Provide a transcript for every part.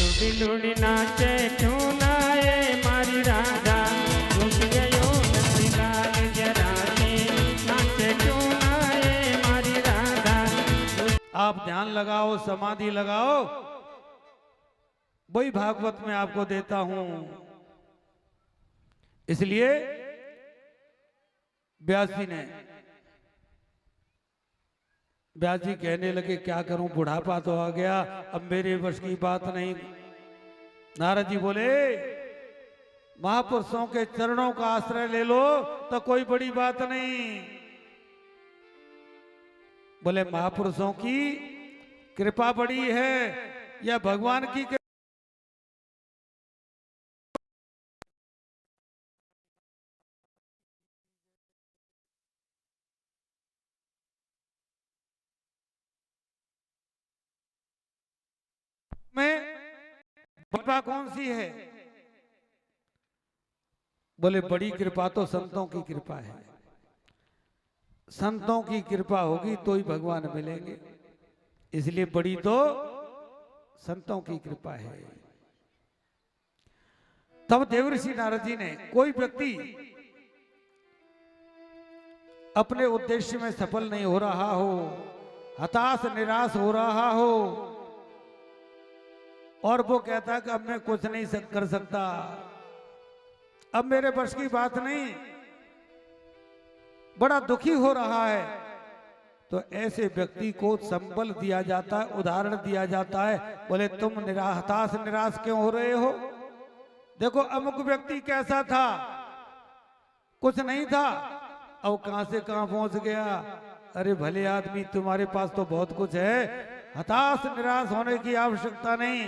लूड़ी लूड़ी नाचे क्यों नाए मारी राधा रुक गयो नंदलाल जरा से नाचे क्यों नाए मारी राधा। आप ध्यान लगाओ, समाधि लगाओ, वही भागवत में आपको देता हूं। इसलिए व्यास जी कहने लगे क्या करूं, बुढ़ापा तो आ गया, अब मेरे वश की बात नहीं। नारद जी बोले महापुरुषों के चरणों का आश्रय ले लो तो कोई बड़ी बात नहीं। बोले महापुरुषों की कृपा बड़ी है या भगवान की कृपा? में कृपा कौन सी है? बोले बड़ी कृपा तो संतों की कृपा है, संतों की कृपा होगी तो ही भगवान मिलेंगे, इसलिए बड़ी तो संतों की कृपा है। तब देवर्षि नारद जी ने, कोई व्यक्ति अपने उद्देश्य में सफल नहीं हो रहा हो, हताश निराश हो रहा हो और वो कहता है कि अब मैं कुछ नहीं कर सकता, अब मेरे बस की बात नहीं, बड़ा दुखी हो रहा है, तो ऐसे व्यक्ति को संबल दिया जाता है, उदाहरण दिया जाता है। बोले तुम हताश निराश क्यों हो रहे हो? देखो अमुक व्यक्ति कैसा था, कुछ नहीं था, अब कहां से कहां पहुंच गया। अरे भले आदमी तुम्हारे पास तो बहुत कुछ है, हताश निराश होने की आवश्यकता नहीं,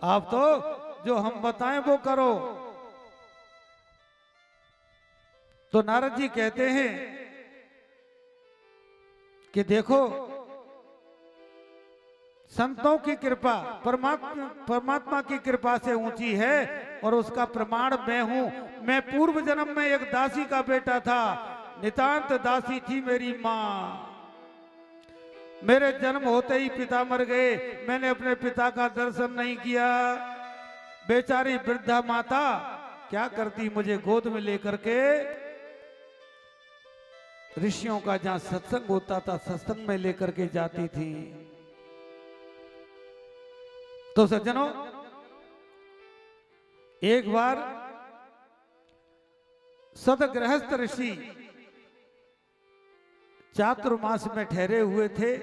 आप तो जो हम बताएं वो करो। तो नारद जी कहते हैं कि देखो संतों की कृपा परमात्मा की कृपा से ऊंची है और उसका प्रमाण मैं हूं। मैं पूर्व जन्म में एक दासी का बेटा था, नितांत दासी थी मेरी मां, मेरे जन्म होते ही पिता मर गए, मैंने अपने पिता का दर्शन नहीं किया। बेचारी वृद्धा माता क्या करती, मुझे गोद में लेकर के ऋषियों का जहां सत्संग होता था सत्संग में लेकर के जाती थी। तो सज्जनों एक बार सदगृहस्थ ऋषि चातुर्मास में ठहरे हुए थे,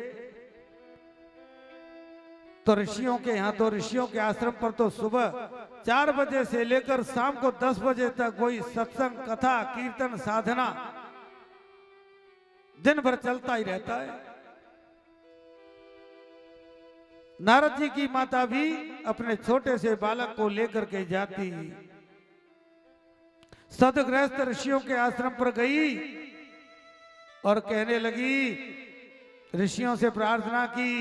तो ऋषियों के यहां, तो ऋषियों के आश्रम पर तो सुबह 4 बजे से लेकर शाम को 10 बजे तक कोई सत्संग कथा कीर्तन साधना दिन भर चलता ही रहता है। नारद जी की माता भी अपने छोटे से बालक को लेकर के जाती, सदगृहस्थ ऋषियों के आश्रम पर गई और कहने लगी, ऋषियों से प्रार्थना की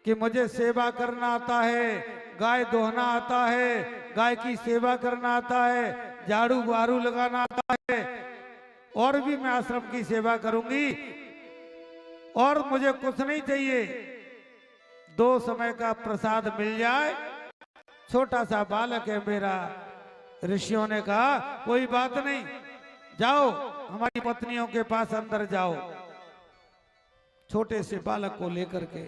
कि मुझे सेवा करना आता है, गाय दोहना आता है, गाय की सेवा करना आता है, झाड़ू बारू लगाना आता है, और भी मैं आश्रम की सेवा करूंगी और मुझे कुछ नहीं चाहिए, 2 समय का प्रसाद मिल जाए, छोटा सा बालक है मेरा। ऋषियों ने कहा कोई बात नहीं, जाओ हमारी पत्नियों के पास अंदर जाओ। छोटे से बालक को लेकर के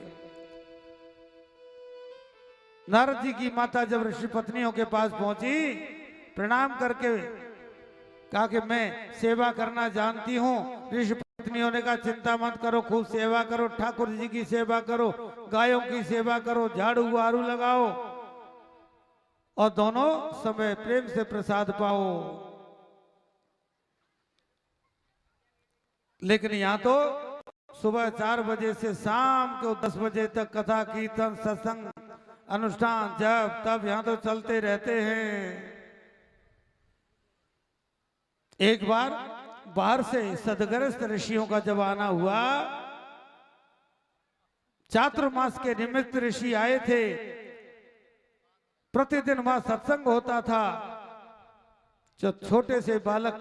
नारद जी की माता जब ऋषि पत्नियों के पास पहुंची, प्रणाम करके कहा कि मैं सेवा करना जानती हूँ। ऋषि पत्नियों ने कहा चिंता मत करो, खूब सेवा करो, ठाकुर जी की सेवा करो, गायों की सेवा करो, झाड़ू वारू लगाओ और दोनों समय प्रेम से प्रसाद पाओ। लेकिन यहाँ तो सुबह 4 बजे से शाम को 10 बजे तक कथा कीर्तन सत्संग अनुष्ठान जब तब यहाँ तो चलते रहते हैं। एक बार बाहर से सदगृहस्थ ऋषियों का जब आना हुआ, चातुर्मास के निमित्त ऋषि आए थे, प्रतिदिन वहां सत्संग होता था। जो छोटे से बालक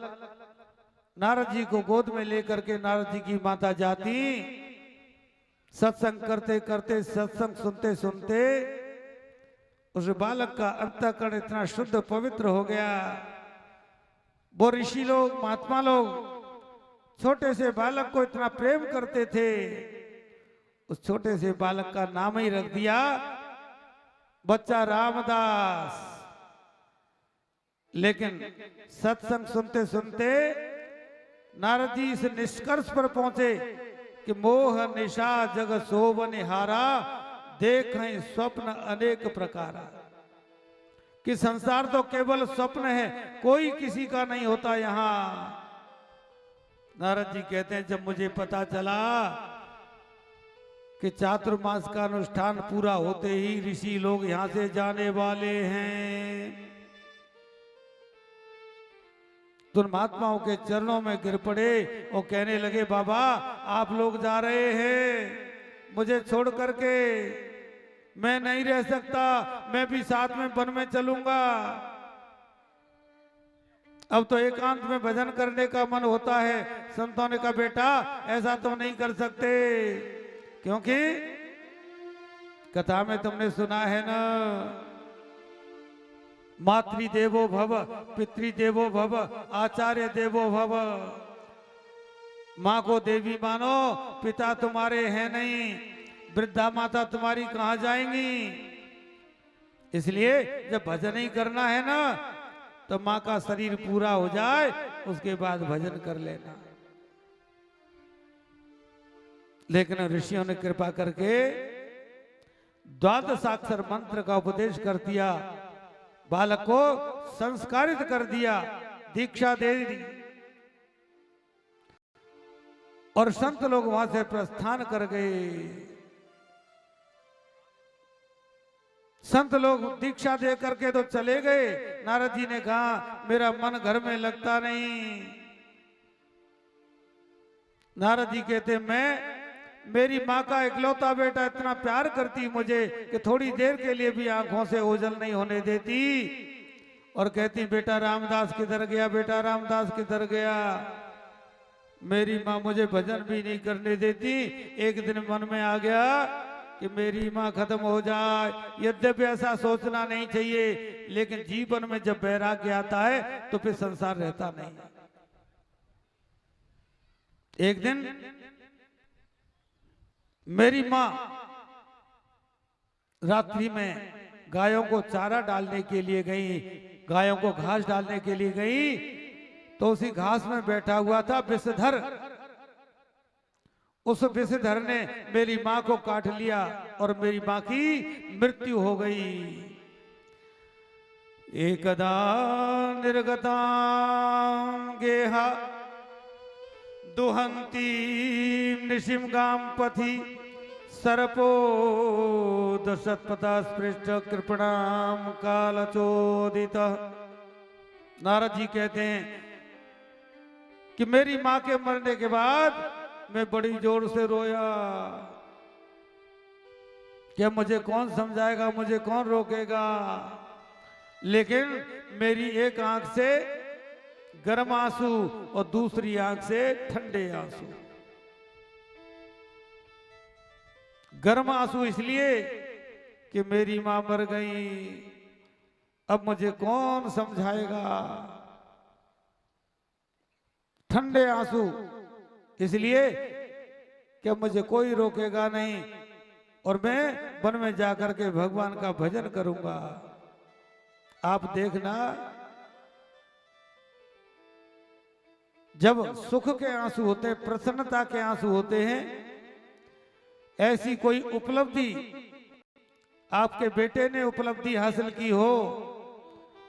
नारद जी को गोद में लेकर के नारद जी की माता जाती, सत्संग करते करते सत्संग सुनते सुनते उस बालक का अंतःकरण इतना शुद्ध पवित्र हो गया। वो ऋषि लोग, महात्मा लोग छोटे से बालक को इतना प्रेम करते थे, उस छोटे से बालक का नाम ही रख दिया बच्चा रामदास। लेकिन सत्संग सुनते सुनते नारद जी इस निष्कर्ष पर पहुंचे कि मोह निशा जग शोभन हारा, देखें स्वप्न अनेक प्रकारा। कि संसार तो केवल स्वप्न है, कोई किसी का नहीं होता यहाँ। नारद जी कहते हैं जब मुझे पता चला कि चातुर्मास का अनुष्ठान पूरा होते ही ऋषि लोग यहां से जाने वाले हैं, तो महात्माओं के चरणों में गिर पड़े और कहने लगे बाबा आप लोग जा रहे हैं मुझे छोड़ करके, मैं नहीं रह सकता, मैं भी साथ में वन में चलूंगा। अब तो एकांत में भजन करने का मन होता है। संतों ने कहा बेटा ऐसा तो नहीं कर सकते, क्योंकि कथा में तुमने सुना है ना, मातृदेवो भव, पितृदेवो भव, आचार्य देवो भव। माँ को देवी मानो, पिता तुम्हारे हैं नहीं, वृद्धा माता तुम्हारी कहां जाएंगी। इसलिए जब भजन ही करना है ना, तो माँ का शरीर पूरा हो जाए उसके बाद भजन कर लेना। लेकिन ऋषियों ने कृपा करके द्वादशाक्षर मंत्र का उपदेश कर दिया, बालक को संस्कारित कर दिया, दीक्षा दे दी, और संत लोग वहां से प्रस्थान कर गए। संत लोग दीक्षा दे करके तो चले गए। नारद जी ने कहा मेरा मन घर में लगता नहीं। नारद जी कहते मेरी माँ का इकलौता बेटा इतना प्यार करती मुझे कि थोड़ी देर के लिए भी आंखों से ओझल नहीं होने देती, और कहती बेटा रामदास किधर गया, बेटा रामदास किधर गया। मेरी माँ मुझे भजन भी नहीं करने देती। एक दिन मन में आ गया कि मेरी माँ खत्म हो जाए। यद्यपि ऐसा सोचना नहीं चाहिए, लेकिन जीवन में जब वैराग्य आता है तो फिर संसार रहता नहीं। एक दिन मेरी माँ रात्रि में गायों को चारा डालने के लिए गई, गायों को घास डालने के लिए गई, तो उसी घास में बैठा हुआ था विषधर। उस विषधर ने मेरी माँ को काट लिया और मेरी माँ की मृत्यु हो गई। एकदा निर्गतां गेहा दुहंती निशिमगाम पथि सर्पो दशत्पथा स्पृष्ट कृपणाम कालचोदित। नारद जी कहते हैं कि मेरी माँ के मरने के बाद मैं बड़ी जोर से रोया कि मुझे कौन समझाएगा, मुझे कौन रोकेगा। लेकिन मेरी एक आंख से गर्म आंसू और दूसरी आंख से ठंडे आंसू। गर्म आंसू इसलिए कि मेरी मां मर गई, अब मुझे कौन समझाएगा। ठंडे आंसू इसलिए कि मुझे कोई रोकेगा नहीं और मैं वन में जाकर के भगवान का भजन करूंगा। आप देखना, जब सुख के आंसू होते हैं, प्रसन्नता के आंसू होते हैं, ऐसी कोई उपलब्धि आपके बेटे ने उपलब्धि हासिल की हो,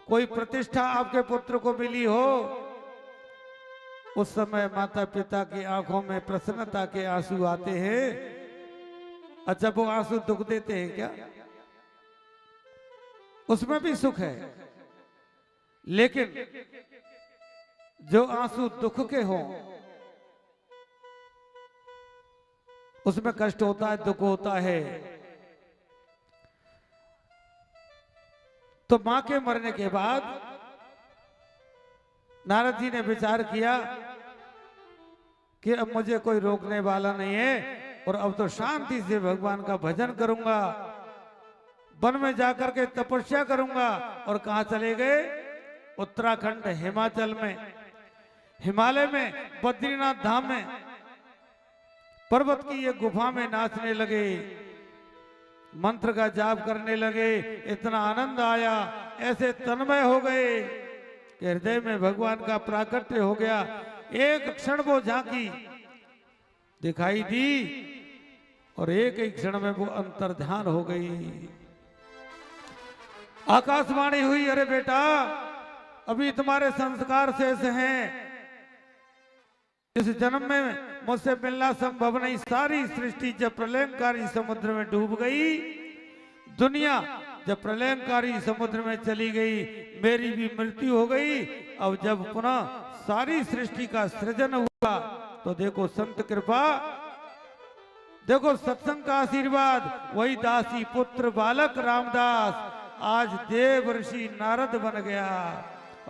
कोई प्रतिष्ठा आपके पुत्र को मिली हो, उस समय माता पिता की आंखों में प्रसन्नता के आंसू आते हैं। अच्छा, वो आंसू दुख देते हैं क्या? उसमें भी सुख है, लेकिन जो आंसू दुख के हों उसमें कष्ट होता है, दुख होता है। तो मां के मरने के बाद नारद जी ने विचार किया कि अब मुझे कोई रोकने वाला नहीं है और अब तो शांति से भगवान का भजन करूंगा। वन में जाकर के तपस्या करूंगा। और कहां चले गए? उत्तराखंड हिमाचल में, हिमालय में, बद्रीनाथ धाम में पर्वत की ये गुफा में नाचने लगे, मंत्र का जाप करने लगे। इतना आनंद आया, ऐसे तन्मय हो गए कि हृदय में भगवान का प्राकट्य हो गया। एक क्षण वो झांकी दिखाई दी और एक ही क्षण में वो अंतर्ध्यान हो गई। आकाशवाणी हुई, अरे बेटा अभी तुम्हारे संस्कार शेष हैं, इस जन्म में मुझसे मिलना संभव नहीं। सारी सृष्टि जब प्रलयंकारी समुद्र में डूब गई, दुनिया जब प्रलयंकारी समुद्र में चली गई, मेरी भी मृत्यु हो गई। अब जब पुनः सारी सृष्टि का सृजन हुआ तो देखो संत कृपा, देखो सत्संग का आशीर्वाद, वही दासी पुत्र बालक रामदास आज देव ऋषि नारद बन गया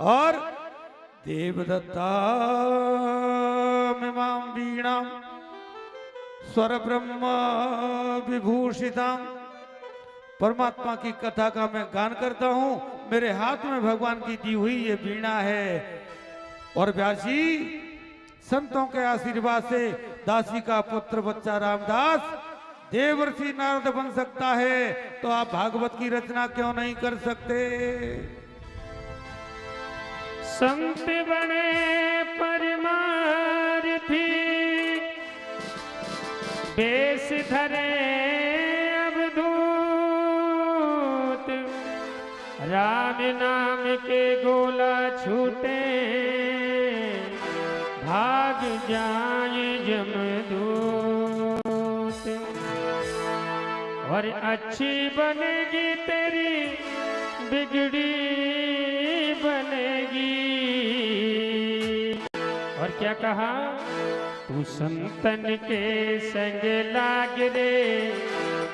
और देवदत्ता मिमां वीणां स्वर ब्रह्म विभूषितां। परमात्मा की कथा का मैं गान करता हूं, मेरे हाथ में भगवान की दी हुई ये वीणा है। और व्यासी संतों के आशीर्वाद से दासी का पुत्र बच्चा रामदास देवर्षि नारद बन सकता है, तो आप भागवत की रचना क्यों नहीं कर सकते? संत बने परमार्थी, बेश धरे अवधूत, राम नाम के गोला छूटे, भाग जाए जमदूत। और अच्छी बनेगी तेरी बिगड़ी बनेगी। और क्या कहा? तू संतन के संग लाग रे,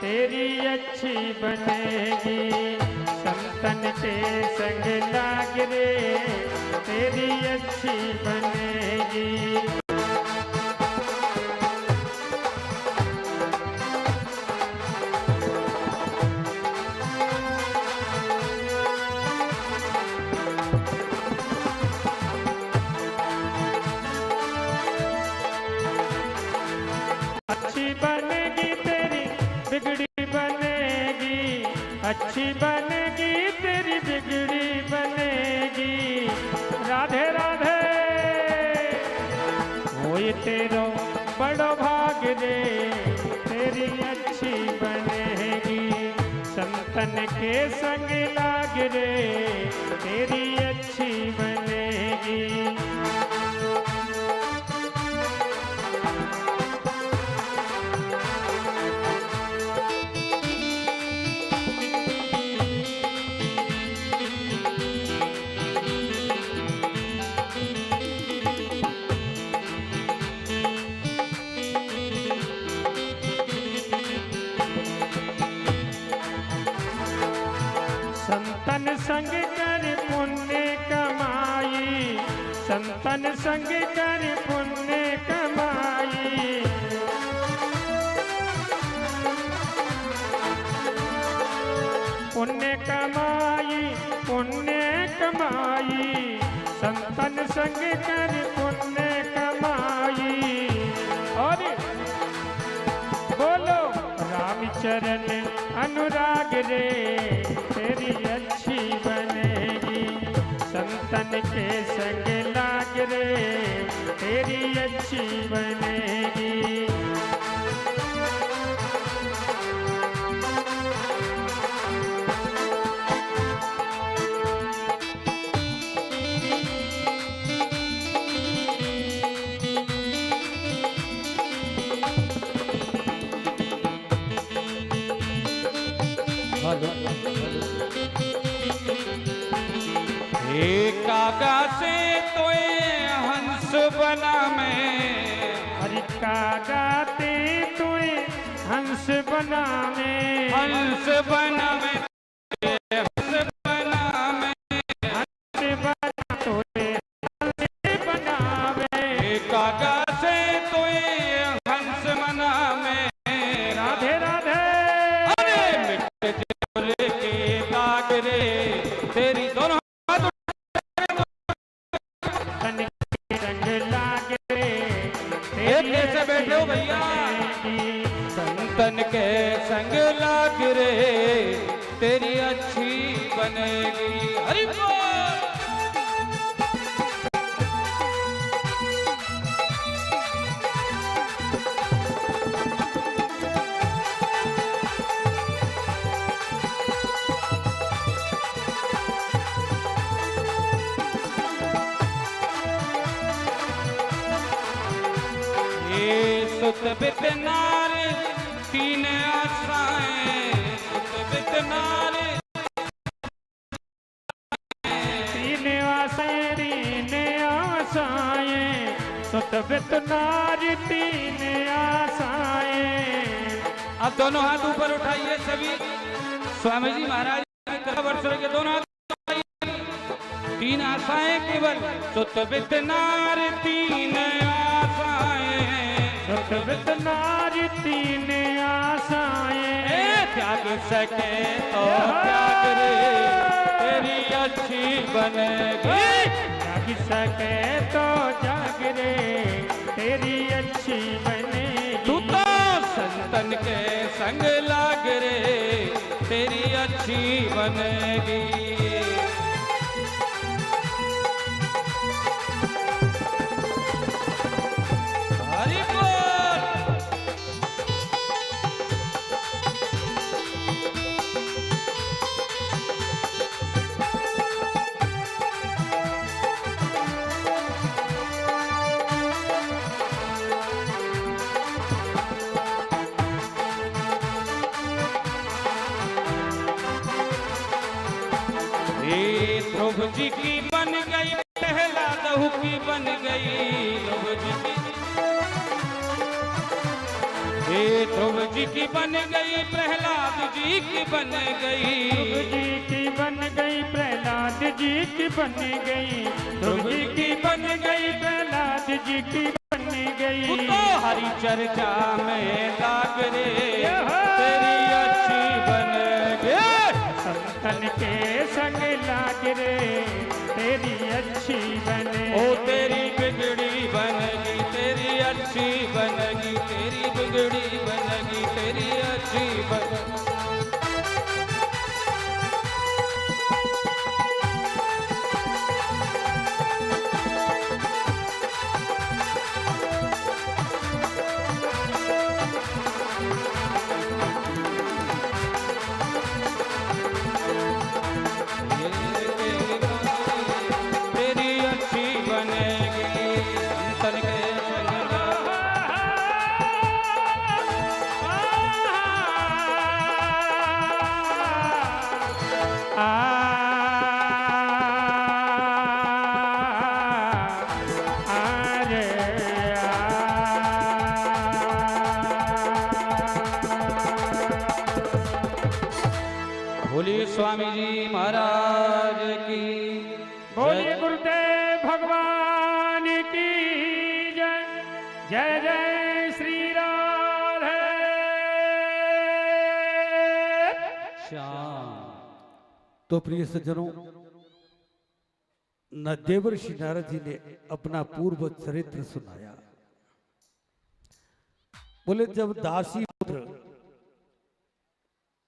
तेरी अच्छी बनेगी। संतन के संग लाग रे, तेरी अच्छी बनेगी। अच्छी बनेगी तेरी बिगड़ी बनेगी। राधे राधे होए तेरो बड़ो भाग रे, तेरी अच्छी बनेगी। संतन के संग लाग रे, तेरी अच्छी बनेगी। संतन संग कर पुण्य कमाई, संतन संग कर पुण्य कमाई। पुण्य कमाई, पुण्य कमाई, संतन संग कर पुण्य कमाई। और बोलो रामचरण अनुराग रे, तेरी अच्छी बनेगी। संतन के संग लाग रे, तेरी अच्छी बनेगी। कागा से तोए हंस बना में, हरि कागा ते तोए हंस बना में, हंस बना में, हंस बना में, हंस बना तोए हंस बना में। कागा से तोए हंस बना में। राधे राधे अरे मिट बोले तेरी अच्छी बनेगी। हरि बोल। सुत बित नार तीन आशाएं, सुत बित नार तीन आशाएं, तीन आशाएं, सुत बित नार तीन आशाएं। अब दोनों हाथ ऊपर उठाइए सभी। स्वामी जी महाराज के वर्षों के दोनों हाथ उठाइए। तीन आशाएं केवल, सुत बित नार तीन आशाएं, सुत बित नार तीन आशाएं। त्याग सके तो त्याग रे तेरी अच्छी बनेगी। त्याग सके तो जाग रे तेरी अच्छी बनेगी। तू तो संतन के संग लाग रे तेरी अच्छी बनेगी। हरि बोल। ध्रुव जी की बन गई प्रहलाद की बन गई। ध्रुव जी की, ध्रुव जी की बन गई प्रहलाद जी की बन गई। ध्रुव जी की बन गई प्रहलाद जी की बन गई। ध्रुव जी की बन गई प्रहलाद जी की बन गई। तो हरी चर्चा में लाग रे तेरी अच्छी बनेगी। संतन के संग लाग रे तेरी अच्छी बने। ओ तेरी बिगड़ी बनेगी तेरी अच्छी बनेगी। तेरी बिगड़ी बनेगी तेरी अच्छी बनेगी। तेरी अच्छी बनेगी। संतन के संग बोलिए स्वामी जी महाराज की बोलिए गुरुदेव भगवान की जय। जय जय श्री राधे श्याम। तो प्रिय सज्जनों, न देवर्षि नारद जी ने अपना पूर्व चरित्र सुनाया। बोले जब दासी पुत्र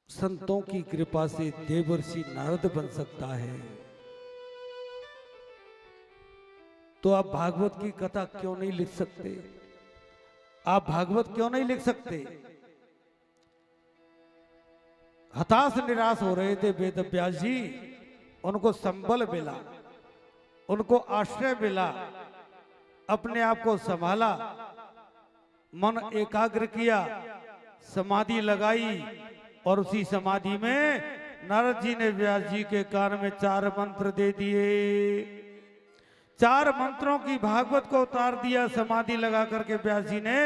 संतों की कृपा से देवर्षि नारद बन सकता है, तो आप भागवत की कथा क्यों नहीं लिख सकते? आप भागवत क्यों नहीं लिख सकते? हताश निराश हो रहे थे वेद व्यास जी। उनको संबल मिला, उनको आश्रय मिला, अपने आप को संभाला, मन एकाग्र किया, समाधि लगाई, और उसी समाधि में नारद जी ने व्यास जी के कान में 4 मंत्र दे दिए। 4 मंत्रों की भागवत को उतार दिया समाधि लगा करके व्यास जी ने।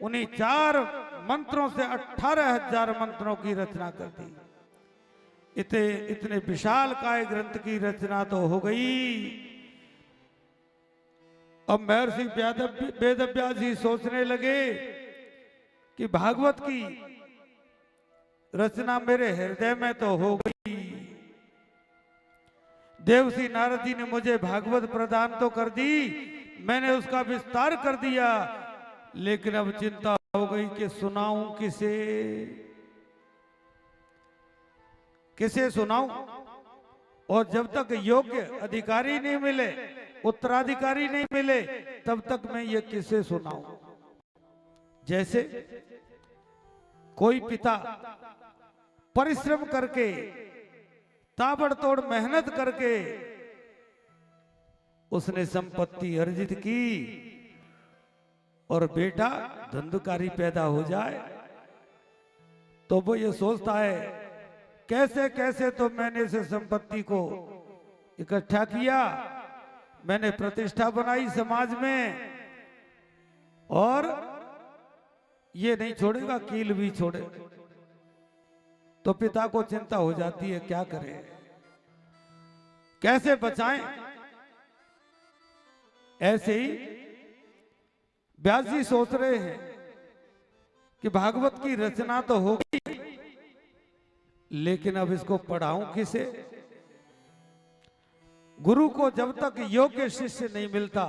उन्हीं 4 मंत्रों से 18,000 मंत्रों की रचना कर दी। इतने विशाल काय ग्रंथ की रचना तो हो गई। अब महर्षि वेद व्यास जी सोचने लगे कि भागवत की रचना मेरे हृदय में तो हो गई। देवसी नारद जी ने मुझे भागवत प्रदान तो कर दी, मैंने उसका विस्तार कर दिया, लेकिन अब चिंता हो गई कि सुनाऊं किसे। किसे सुनाऊं? और जब तक योग्य अधिकारी नहीं मिले, उत्तराधिकारी नहीं मिले, तब तक मैं ये किसे सुनाऊं? जैसे कोई पिता परिश्रम करके, ताबड़तोड़ मेहनत करके उसने संपत्ति अर्जित की और बेटा धंधकारी पैदा हो जाए, तो वो ये सोचता है कैसे कैसे तो मैंने इस संपत्ति को इकट्ठा किया, मैंने प्रतिष्ठा बनाई समाज में, और ये नहीं छोड़ेगा, कील भी छोड़े। तो पिता को चिंता हो जाती है, क्या करें, कैसे बचाएं। ऐसे ही व्यास जी सोच रहे हैं कि भागवत की रचना तो होगी, लेकिन अब इसको पढ़ाऊं किसे? गुरु को जब तक योग्य शिष्य नहीं मिलता,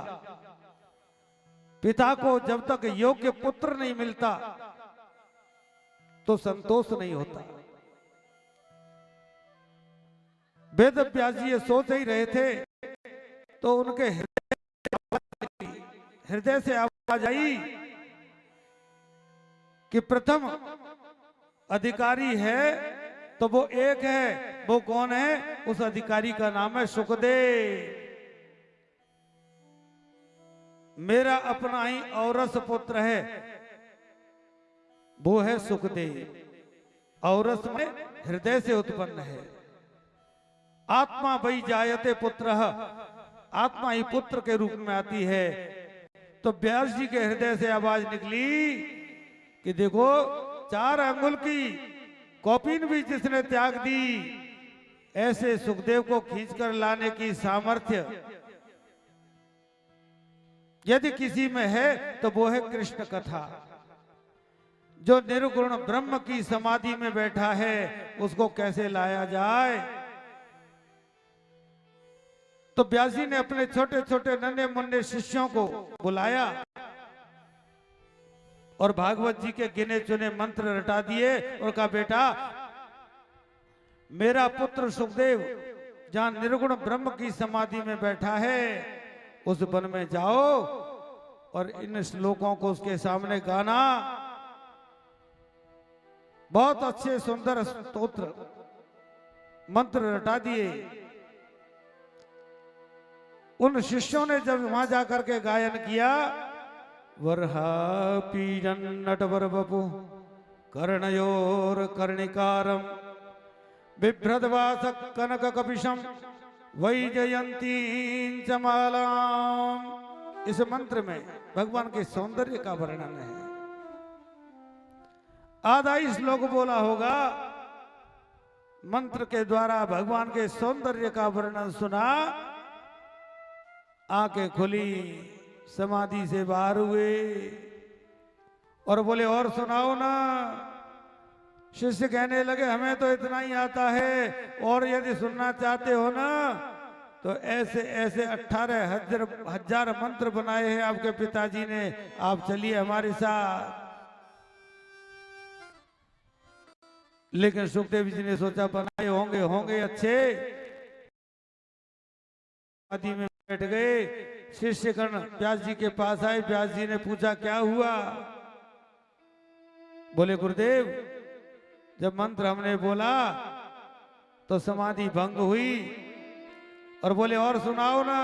पिता को जब तक योग्य पुत्र नहीं मिलता, तो संतोष नहीं होता। वेद व्यास जी ये सोच ही रहे थे, तो उनके हृदय से आवाज आई कि प्रथम अधिकारी है तो वो एक है, वो कौन है? उस अधिकारी का नाम है सुखदेव। मेरा अपना ही औरस पुत्र है, वो है सुखदेव। औरस में हृदय से उत्पन्न है। आत्मा वही जायते पुत्र, आत्मा ही पुत्र के रूप में आती है। तो व्यास जी के हृदय से आवाज निकली कि देखो, 4 अंगुल की कौपीन भी जिसने त्याग दी, ऐसे सुखदेव को खींचकर लाने की सामर्थ्य यदि किसी में है तो वो है कृष्ण कथा। जो निर्गुण ब्रह्म की समाधि में बैठा है, उसको कैसे लाया जाए? तो व्यास जी ने अपने छोटे छोटे नन्हे मुन्ने शिष्यों को बुलाया और भागवत जी के गिने चुने मंत्र रटा दिए और कहा, बेटा मेरा पुत्र सुखदेव जहां निर्गुण ब्रह्म की समाधि में बैठा है, उस वन में जाओ और इन श्लोकों को उसके सामने गाना। बहुत अच्छे सुंदर स्तोत्र मंत्र रटा दिए। उन शिष्यों ने जब वहां जाकर के गायन किया, वरहा पीजन नटवर बपु कर्णयोर कर्णिकारम बिभ्रदवास कनक कपिशम वैजयंती चमालाम। इस मंत्र में भगवान के सौंदर्य का वर्णन है। आधा ही श्लोक बोला होगा, मंत्र के द्वारा भगवान के सौंदर्य का वर्णन सुना, आंखें खुली, समाधि से बाहर हुए और बोले और सुनाओ ना। शिष्य कहने लगे, हमें तो इतना ही आता है, और यदि सुनना चाहते हो ना तो ऐसे ऐसे 18,000 मंत्र बनाए हैं आपके पिताजी ने, आप चलिए हमारे साथ। लेकिन सुखदेव जी ने सोचा, बनाए होंगे अच्छे। आदि में बैठ गए। शिष्यगण व्यास जी के पास आए। व्यास जी ने पूछा, क्या हुआ? बोले, गुरुदेव जब मंत्र हमने बोला तो समाधि भंग हुई। और बोले, और सुनाओ ना।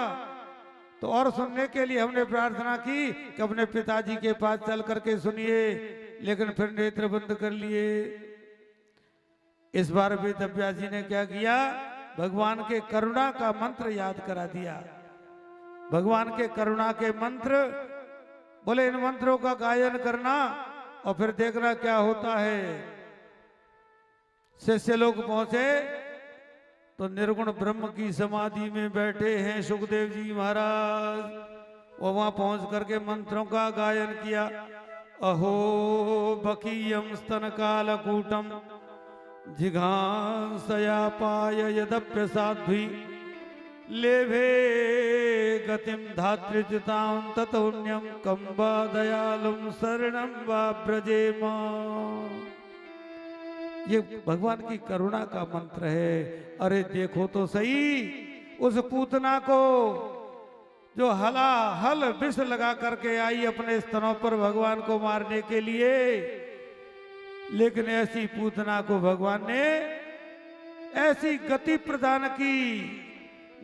तो और सुनने के लिए हमने प्रार्थना की कि अपने पिताजी के पास चल करके सुनिए, लेकिन फिर नेत्र बंद कर लिए। इस बार भी व्यास जी ने क्या किया, भगवान के करुणा का मंत्र याद करा दिया। भगवान के करुणा के मंत्र बोले, इन मंत्रों का गायन करना और फिर देखना क्या होता है। शिष्य लोग पहुंचे तो निर्गुण ब्रह्म की समाधि में बैठे हैं सुखदेव जी महाराज। वो वहां पहुंच करके मंत्रों का गायन किया। अहो बकीयम स्तन कालकूटम जिघांसया पाय यदप्य साध्वी लेभे गतिम धात्रिचितां ततोन्यम कंबा दयालुम शरणं वा ब्रजेमा। ये भगवान की करुणा का मंत्र है। अरे देखो तो सही उस पूतना को जो हल विष लगा करके आई अपने स्तनों पर भगवान को मारने के लिए, लेकिन ऐसी पूतना को भगवान ने ऐसी गति प्रदान की।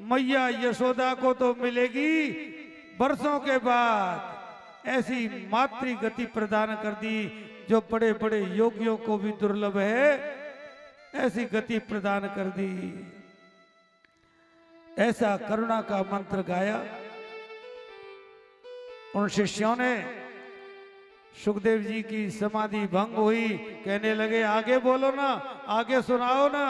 मैया यशोदा को तो मिलेगी वर्षों के बाद, ऐसी मातृ गति प्रदान कर दी जो बड़े बड़े योगियों को भी दुर्लभ है, ऐसी गति प्रदान कर दी। ऐसा करुणा का मंत्र गाया। उन शिष्यों ने, सुखदेव जी की समाधि भंग हुई, कहने लगे आगे बोलो ना, आगे सुनाओ ना।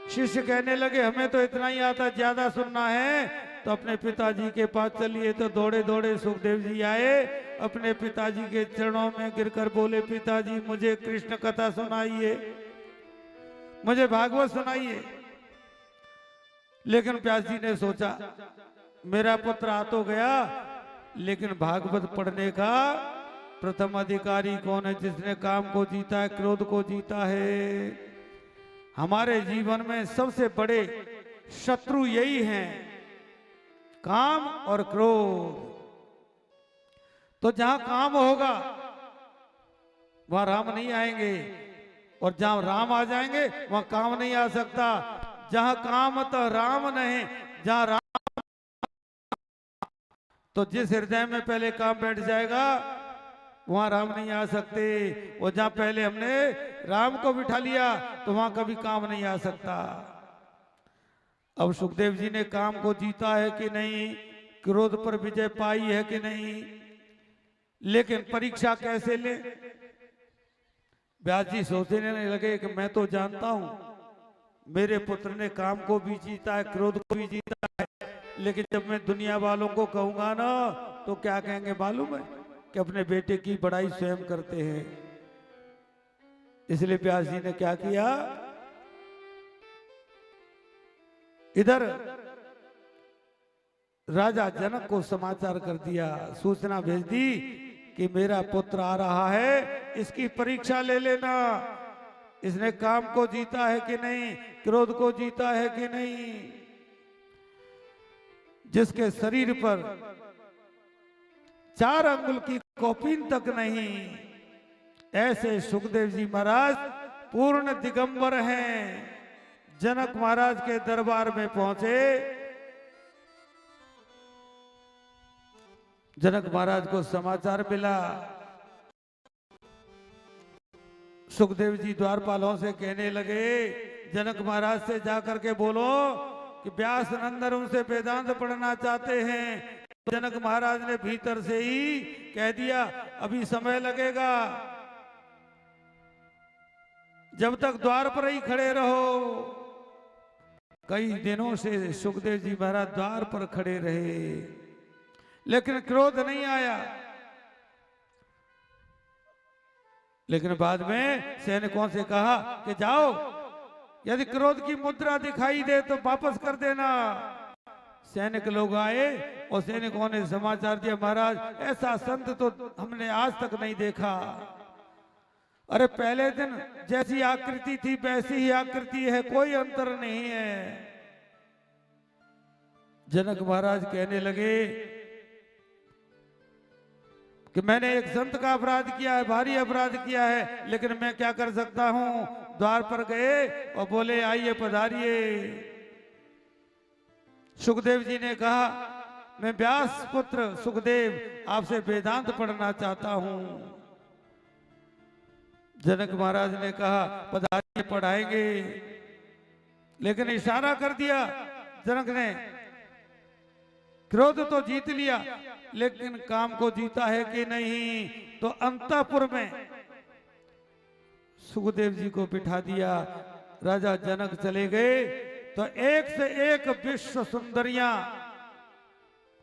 शिष्य कहने लगे हमें तो इतना ही आता, ज्यादा सुनना है तो अपने पिताजी के पास चलिए। तो दौड़े दौड़े सुखदेव जी आए, अपने पिताजी के चरणों में गिरकर बोले पिताजी मुझे कृष्ण कथा सुनाइए, मुझे भागवत सुनाइए। लेकिन व्यास जी ने सोचा मेरा पुत्र आ तो गया, लेकिन भागवत पढ़ने का प्रथम अधिकारी कौन है? जिसने काम को जीता है, क्रोध को जीता है। हमारे जीवन में सबसे बड़े शत्रु यही हैं, काम और क्रोध। तो जहां काम होगा वहां राम नहीं आएंगे, और जहां राम आ जाएंगे वहां काम नहीं आ सकता। जहां काम तो राम नहीं, जहां राम तो जिस हृदय में पहले काम बैठ जाएगा वहां राम नहीं आ सकते। और जहां पहले हमने राम को बिठा लिया तो वहां कभी काम नहीं आ सकता। अब सुखदेव जी ने काम को जीता है कि नहीं, क्रोध पर विजय पाई है कि नहीं, लेकिन परीक्षा कैसे ले? व्यास जी सोचने लगे कि मैं तो जानता हूं मेरे पुत्र ने काम को भी जीता है, क्रोध को भी जीता है, लेकिन जब मैं दुनिया वालों को कहूंगा ना तो क्या कहेंगे मालूम है? कि अपने बेटे की बड़ाई स्वयं करते हैं। इसलिए व्यास जी ने क्या किया, इधर राजा जनक को समाचार कर दिया, सूचना भेज दी कि मेरा पुत्र आ रहा है, इसकी परीक्षा ले लेना, इसने काम को जीता है कि नहीं, क्रोध को जीता है कि नहीं। जिसके शरीर पर 4 अंगुल की कौपीन तक नहीं, ऐसे सुखदेव जी महाराज पूर्ण दिगंबर हैं। जनक महाराज के दरबार में पहुंचे। जनक महाराज को समाचार मिला। सुखदेव जी द्वारपालों से कहने लगे जनक महाराज से जाकर के बोलो कि व्यास नंदन उनसे वेदांत पढ़ना चाहते हैं। जनक महाराज ने भीतर से ही कह दिया अभी समय लगेगा, जब तक द्वार पर ही खड़े रहो। कई दिनों से सुखदेव जी महाराज द्वार पर खड़े रहे, लेकिन क्रोध नहीं आया। लेकिन बाद में सैनिकों से कहा कि जाओ, यदि क्रोध की मुद्रा दिखाई दे तो वापस कर देना। सैनिक लोग आए और सैनिकों ने समाचार दिया महाराज ऐसा संत तो हमने आज तक नहीं देखा। अरे पहले दिन जैसी आकृति थी वैसी ही आकृति है, कोई अंतर नहीं है। जनक महाराज कहने लगे कि मैंने एक संत का अपराध किया है, भारी अपराध किया है, लेकिन मैं क्या कर सकता हूं। द्वार पर गए और बोले आइए पधारिए। सुखदेव जी ने कहा मैं व्यास पुत्र सुखदेव आपसे वेदांत पढ़ना चाहता हूं। जनक महाराज ने कहा पधारिए पढ़ाएंगे, लेकिन इशारा कर दिया जनक ने। क्रोध तो जीत लिया, लेकिन काम को जीता है कि नहीं। तो अंतःपुर में सुखदेव जी को बिठा दिया। राजा जनक चले गए तो एक से एक विश्व सुंदरियां,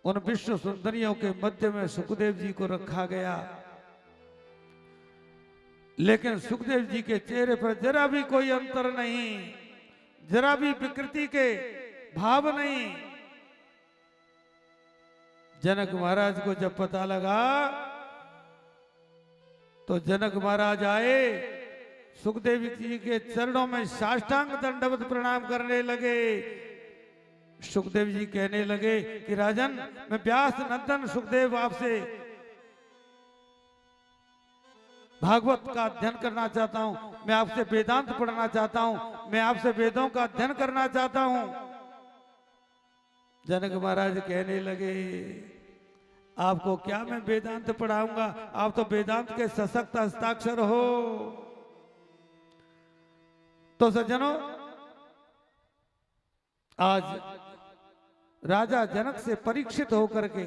उन विश्व सुंदरियों के मध्य में सुखदेव जी को रखा गया। लेकिन सुखदेव जी के चेहरे पर जरा भी कोई अंतर नहीं, जरा भी विकृति के भाव नहीं। जनक महाराज को जब पता लगा तो जनक महाराज आए, सुखदेव जी के चरणों में साष्टांग दंडवत प्रणाम करने लगे। सुखदेव जी कहने लगे कि राजन, मैं व्यास नंदन सुखदेव आपसे भागवत का अध्ययन करना चाहता हूं, मैं आपसे वेदांत पढ़ना चाहता हूं, मैं आपसे वेदों का अध्ययन करना चाहता हूं। जनक महाराज कहने लगे, आपको क्या मैं वेदांत पढ़ाऊंगा, आप तो वेदांत के सशक्त हस्ताक्षर हो। तो सज्जनों, आज राजा जनक से परीक्षित होकर के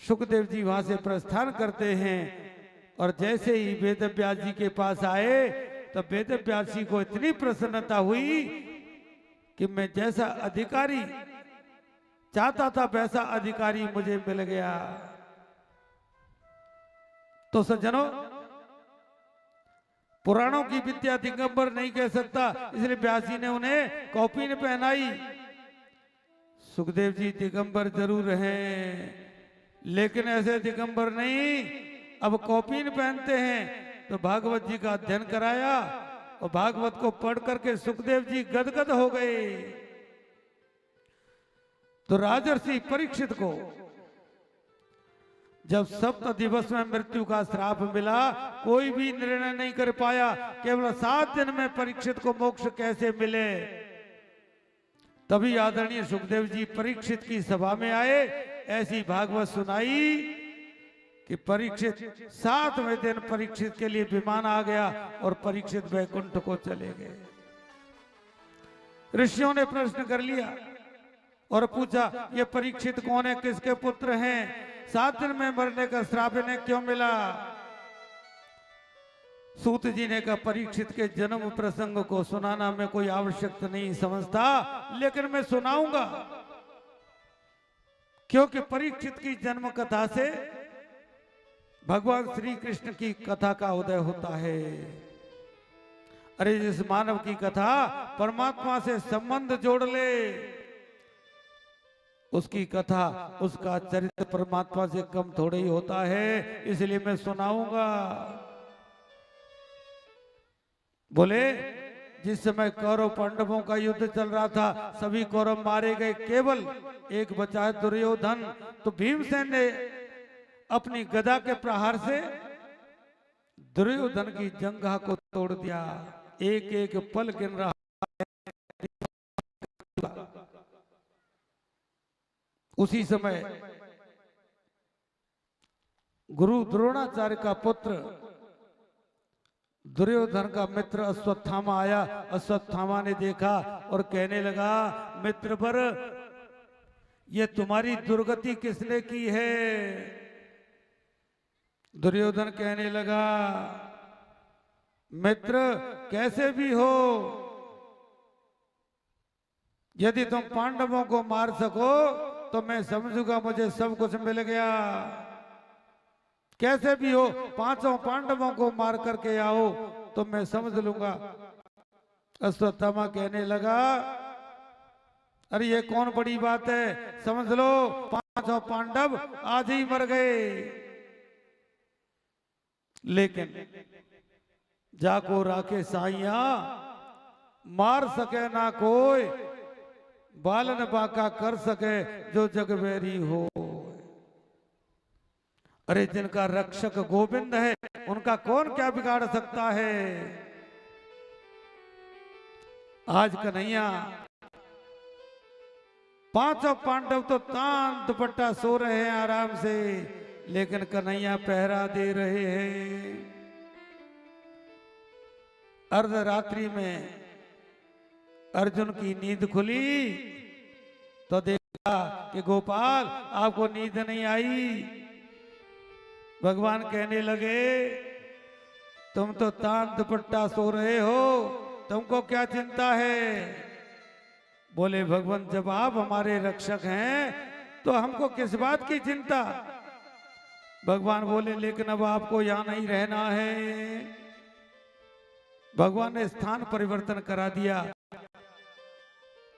सुखदेव जी वहां से प्रस्थान करते हैं और जैसे ही वेद व्यास जी के पास आए तो वेद व्यास जी को इतनी प्रसन्नता हुई कि मैं जैसा अधिकारी चाहता था वैसा अधिकारी मुझे मिल गया। तो सज्जनों, पुराणों की विद्या दिगंबर नहीं कह सकता, इसलिए व्यास जी ने उन्हें कौपीन पहनाई। सुखदेव जी दिगंबर जरूर हैं, लेकिन ऐसे दिगंबर नहीं, अब कौपीन पहनते हैं। तो भागवत जी का अध्ययन कराया और भागवत को पढ़ करके सुखदेव जी गदगद हो गए। तो राजर्षि परीक्षित को जब सप्त दिवस में मृत्यु का श्राप मिला, कोई भी निर्णय नहीं कर पाया, केवल 7 दिन में परीक्षित को मोक्ष कैसे मिले। तभी आदरणीय सुखदेव जी परीक्षित की सभा में आए, ऐसी भागवत सुनाई कि परीक्षित 7वें दिन परीक्षित के लिए विमान आ गया और परीक्षित वैकुंठ को चले गए। ऋषियों ने प्रश्न कर लिया और पूछा, ये परीक्षित कौन है, किसके पुत्र हैं, 7 दिन में मरने का श्राप इन्हें क्यों मिला। सूत जी ने कहा, परीक्षित के जन्म प्रसंग को सुनाना मैं कोई आवश्यकता नहीं समझता, लेकिन मैं सुनाऊंगा, क्योंकि परीक्षित की जन्म कथा से भगवान श्री कृष्ण की कथा का उदय होता है। अरे जिस मानव की कथा परमात्मा से संबंध जोड़ ले, उसकी कथा, उसका चरित्र परमात्मा से कम थोड़ा ही होता है, इसलिए मैं सुनाऊंगा। बोले, जिस समय कौरव पांडवों का युद्ध चल रहा था, सभी कौरव मारे गए, केवल एक बचा है दुर्योधन। तो भीमसेन ने अपनी गदा के प्रहार से दुर्योधन की जंघा को तोड़ दिया। एक एक पल गिन रहा है। उसी समय गुरु द्रोणाचार्य का पुत्र दुर्योधन का मित्र अश्वत्थामा आया। अश्वत्थामा ने देखा और कहने लगा, मित्र पर ये तुम्हारी दुर्गति किसने की है। दुर्योधन कहने लगा, मित्र कैसे भी हो, यदि तुम पांडवों को मार सको तो मैं समझूंगा मुझे सब कुछ मिल गया। कैसे भी हो, 5 पांडवों को मार करके आओ तो मैं समझ लूंगा। अश्वत्थामा कहने लगा, अरे ये कौन बड़ी बात है, समझ लो 5 पांडव आज ही मर गए। लेकिन जाको राखे साइया, मार सके ना कोई, बालन बाका कर सके जो जगवेरी हो। अरे जिनका रक्षक गोविंद है, उनका कौन क्या बिगाड़ सकता है। आज कन्हैया 5 पांडव तो तान दुपट्टा सो रहे हैं आराम से, लेकिन कन्हैया पहरा दे रहे हैं। अर्धरात्रि में अर्जुन की नींद खुली तो देखा कि गोपाल आपको नींद नहीं आई। भगवान कहने लगे, तुम तो तान दुपट्टा सो रहे हो, तुमको क्या चिंता है। बोले, भगवान जब आप हमारे रक्षक हैं तो हमको किस बात की चिंता। भगवान बोले, लेकिन अब आपको यहां नहीं रहना है। भगवान ने स्थान परिवर्तन करा दिया।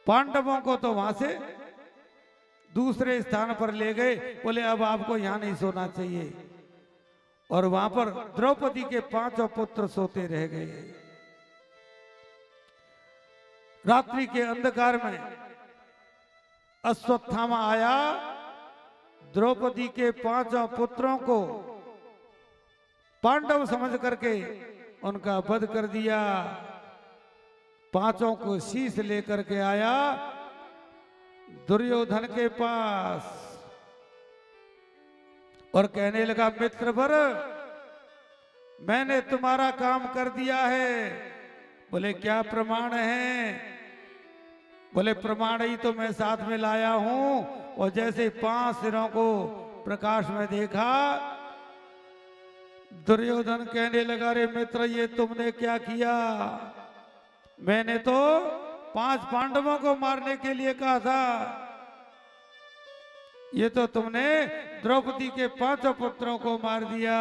पांडवों को तो वहां से दूसरे स्थान पर ले गए। बोले, अब आपको यहां नहीं सोना चाहिए। और वहां पर द्रौपदी के 5 पुत्र सोते रह गए। रात्रि के अंधकार में अश्वत्थामा आया, द्रौपदी के 5 पुत्रों को पांडव समझ करके उनका वध कर दिया। 5 को शीश लेकर के आया दुर्योधन के पास और कहने लगा, मित्रवर, मैंने तुम्हारा काम कर दिया है। बोले क्या प्रमाण है? बोले प्रमाण ही तो मैं साथ में लाया हूं। और जैसे 5 सिरों को प्रकाश में देखा, दुर्योधन कहने लगा, रे मित्र, ये तुमने क्या किया? मैंने तो 5 पांडवों को मारने के लिए कहा था, ये तो तुमने द्रौपदी के 5 पुत्रों को मार दिया।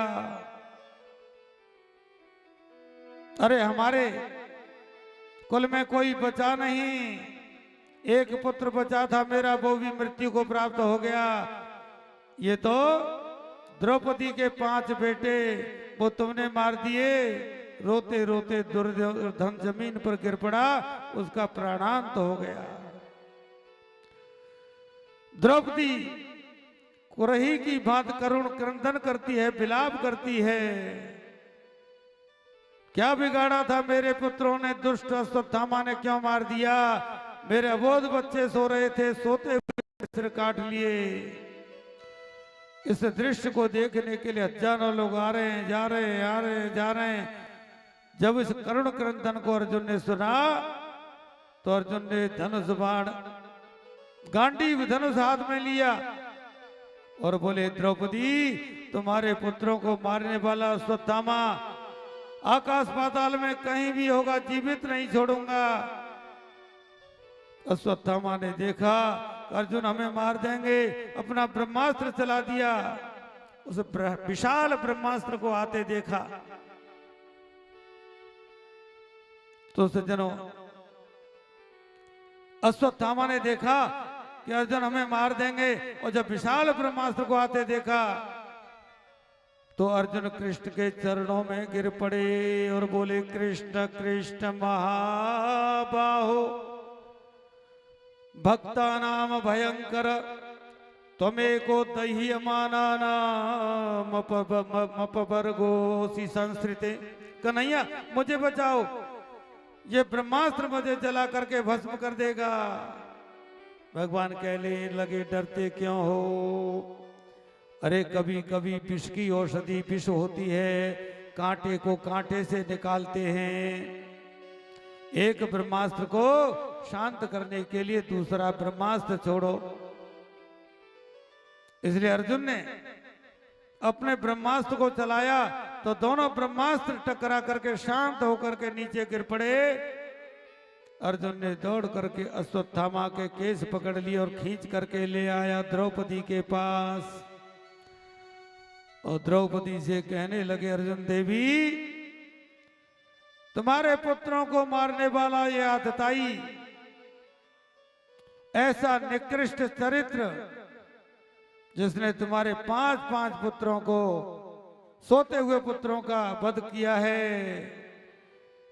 अरे हमारे कुल में कोई बचा नहीं, एक पुत्र बचा था मेरा, वो भी मृत्यु को प्राप्त हो गया। ये तो द्रौपदी के 5 बेटे वो तुमने मार दिए। रोते रोते दुर्योधन जमीन पर गिर पड़ा, उसका प्राणांत हो गया। द्रौपदी कुरही की बात करुण क्रंदन करती है, विलाप करती है। क्या बिगाड़ा था मेरे पुत्रों ने? दुष्ट अश्वत्थामा ने क्यों मार दिया? मेरे अबोध बच्चे सो रहे थे, सोते हुए सिर काट लिए। इस दृश्य को देखने के लिए हजारों लोग आ रहे हैं, जा रहे हैं, आ रहे हैं, जा रहे हैं। जब इस करुण क्रंदन को अर्जुन ने सुना तो अर्जुन ने धनुष बाण गांडीव धनुष हाथ में लिया और बोले, द्रौपदी, तुम्हारे पुत्रों को मारने वाला अश्वत्थामा आकाश पाताल में कहीं भी होगा, जीवित नहीं छोड़ूंगा। अश्वत्थामा ने देखा अर्जुन हमें मार देंगे, अपना ब्रह्मास्त्र चला दिया। उस विशाल ब्रह्मास्त्र को आते देखा तो सज्जनों, अश्वत्थामा ने देखा कि अर्जुन हमें मार देंगे, और जब विशाल ब्रह्मास्त्र को आते देखा तो अर्जुन कृष्ण के चरणों में गिर पड़े और बोले, कृष्ण कृष्ण महाबाहो भक्ता नाम भयंकर त्वमेको दह्यमाना नाम अपवर्गोसी संस्कृते। कन्हैया मुझे बचाओ, ये ब्रह्मास्त्र मुझे जला करके भस्म कर देगा। भगवान कहने लगे, डरते क्यों हो? अरे कभी कभी विष की औषधि विष होती है, कांटे को कांटे से निकालते हैं। एक ब्रह्मास्त्र को शांत करने के लिए दूसरा ब्रह्मास्त्र छोड़ो। इसलिए अर्जुन ने अपने ब्रह्मास्त्र को चलाया तो दोनों ब्रह्मास्त्र टकरा करके शांत होकर के नीचे गिर पड़े। अर्जुन ने दौड़ करके अश्वत्थामा के केस पकड़ लिए और खींच करके ले आया द्रौपदी के पास। और द्रौपदी से कहने लगे, अर्जुन देवी, तुम्हारे पुत्रों को मारने वाला ये आतताई, ऐसा निकृष्ट चरित्र जिसने तुम्हारे 5 पुत्रों को, सोते हुए पुत्रों का वध किया है,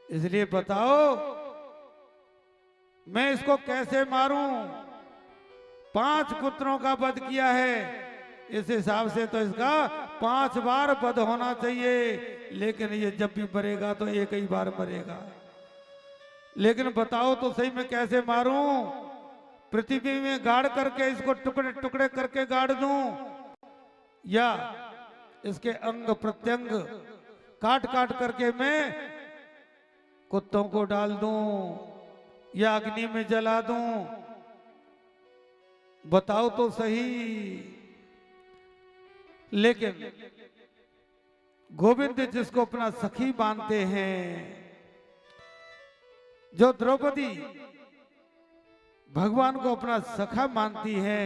इसलिए बताओ मैं इसको कैसे मारूं? 5 पुत्रों का वध किया है, इस हिसाब से तो इसका 5 बार वध होना चाहिए, लेकिन ये जब भी मरेगा तो एक ही बार मरेगा। लेकिन बताओ तो सही मैं कैसे मारूं? पृथ्वी में गाड़ करके इसको टुकड़े टुकड़े करके गाड़ दूं, या इसके अंग प्रत्यंग काट काट करके मैं कुत्तों को डाल दूं, या अग्नि में जला दूं? बताओ तो सही। लेकिन गोविंद जिसको अपना सखी मानते हैं, जो द्रौपदी भगवान को अपना सखा मानती है,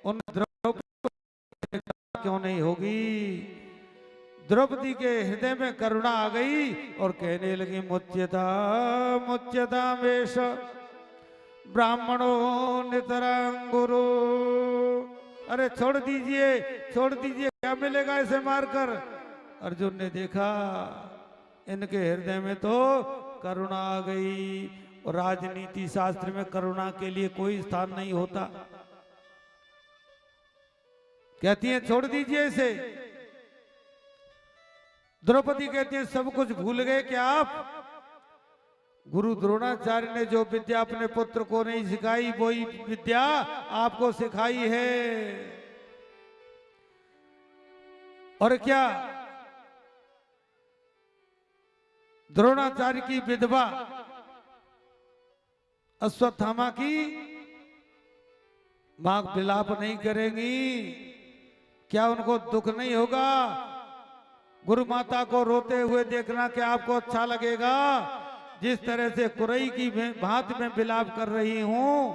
उन द्रौपदी क्यों नहीं होगी? द्रौपदी के हृदय में करुणा आ गई और कहने लगी, मुच्यता मुच्यता वेश ब्राह्मणो नितरांगुरु। अरे छोड़ दीजिए, छोड़ दीजिए, क्या मिलेगा इसे मारकर? अर्जुन ने देखा इनके हृदय में तो करुणा आ गई। और राजनीति शास्त्र में करुणा के लिए कोई स्थान नहीं होता। कहती है छोड़ दीजिए इसे। द्रौपदी कहती है सब कुछ भूल गए क्या आप? गुरु द्रोणाचार्य ने जो विद्या अपने पुत्र को नहीं सिखाई वही विद्या आपको सिखाई है। और क्या द्रोणाचार्य की विधवा अश्वत्थामा की मां विलाप नहीं करेंगी? क्या उनको दुख नहीं होगा? गुरु माता को रोते हुए देखना क्या आपको अच्छा लगेगा? जिस तरह से कुरई की भांति में विलाप कर रही हूं,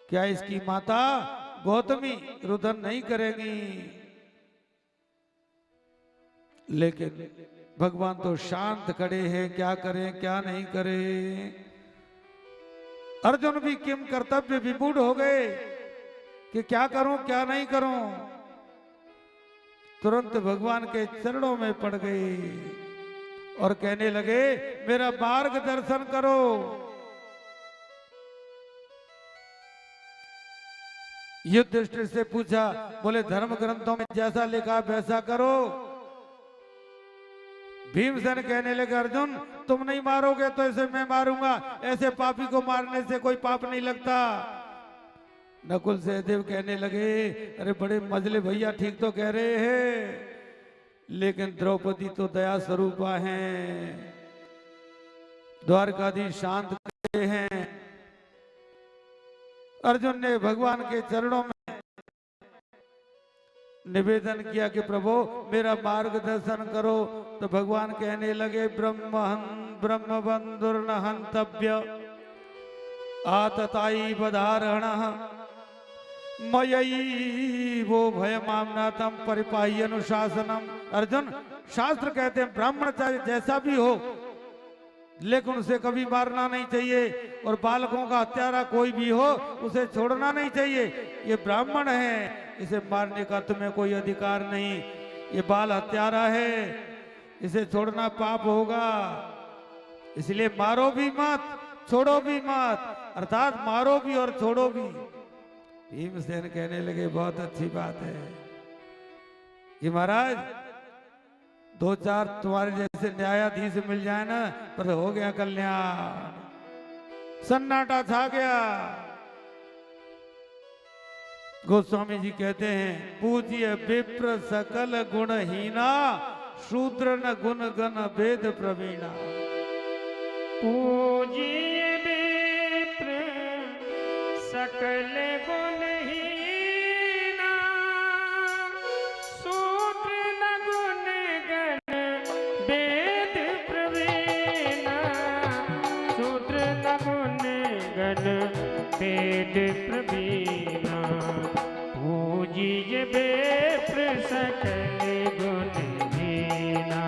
क्या इसकी माता गौतमी रुदन नहीं करेगी? लेकिन भगवान तो शांत खड़े हैं, क्या करें क्या नहीं करें। अर्जुन भी किम कर्तव्य विमूढ़ हो गए कि क्या करूं क्या नहीं करूं। तुरंत भगवान के चरणों में पड़ गए और कहने लगे मेरा मार्गदर्शन करो। युधिष्ठिर से पूछा, बोले धर्म ग्रंथों में जैसा लिखा वैसा करो। भीमसेन कहने लगे अर्जुन तुम नहीं मारोगे तो इसे मैं मारूंगा, ऐसे पापी को मारने से कोई पाप नहीं लगता। नकुल सहदेव कहने लगे अरे बड़े मजले भैया ठीक तो कह रहे हैं, लेकिन द्रौपदी तो दया स्वरूपा हैं, द्वारकाधीश शांत करते हैं। अर्जुन ने भगवान के चरणों में निवेदन किया कि प्रभु मेरा मार्गदर्शन करो। तो भगवान कहने लगे ब्रह्म बंधुर्न हंतव्य आतताई बधारण मयई वो भयमामनातम परिपाही अनुशासनम। अर्जुन शास्त्र कहते हैं ब्राह्मण चाहे जैसा भी हो लेकिन उसे कभी मारना नहीं चाहिए, और बालकों का हत्यारा कोई भी हो उसे छोड़ना नहीं चाहिए। ये ब्राह्मण है, इसे मारने का तुम्हें कोई अधिकार नहीं। ये बाल हत्यारा है, इसे छोड़ना पाप होगा, इसलिए मारो भी मत छोड़ो भी मत, अर्थात मारो भी और छोड़ो भी। भीमसेन कहने लगे बहुत अच्छी बात है कि महाराज दो चार तुम्हारे जैसे न्यायाधीश मिल जाए ना पर हो गया कल्याण। सन्नाटा छा गया। गोस्वामी जी कहते हैं पूज्य विप्र सकल गुणहीना शूद्र न गुण गण वेद प्रवीणा। पूज्य विप्र सकल गुणहीना शूद्र न गुण गण वेद प्रवीणा। शूद्र न गुण गण वेद प्रवीणा। पूज्य विप्र सकल गुणहीना।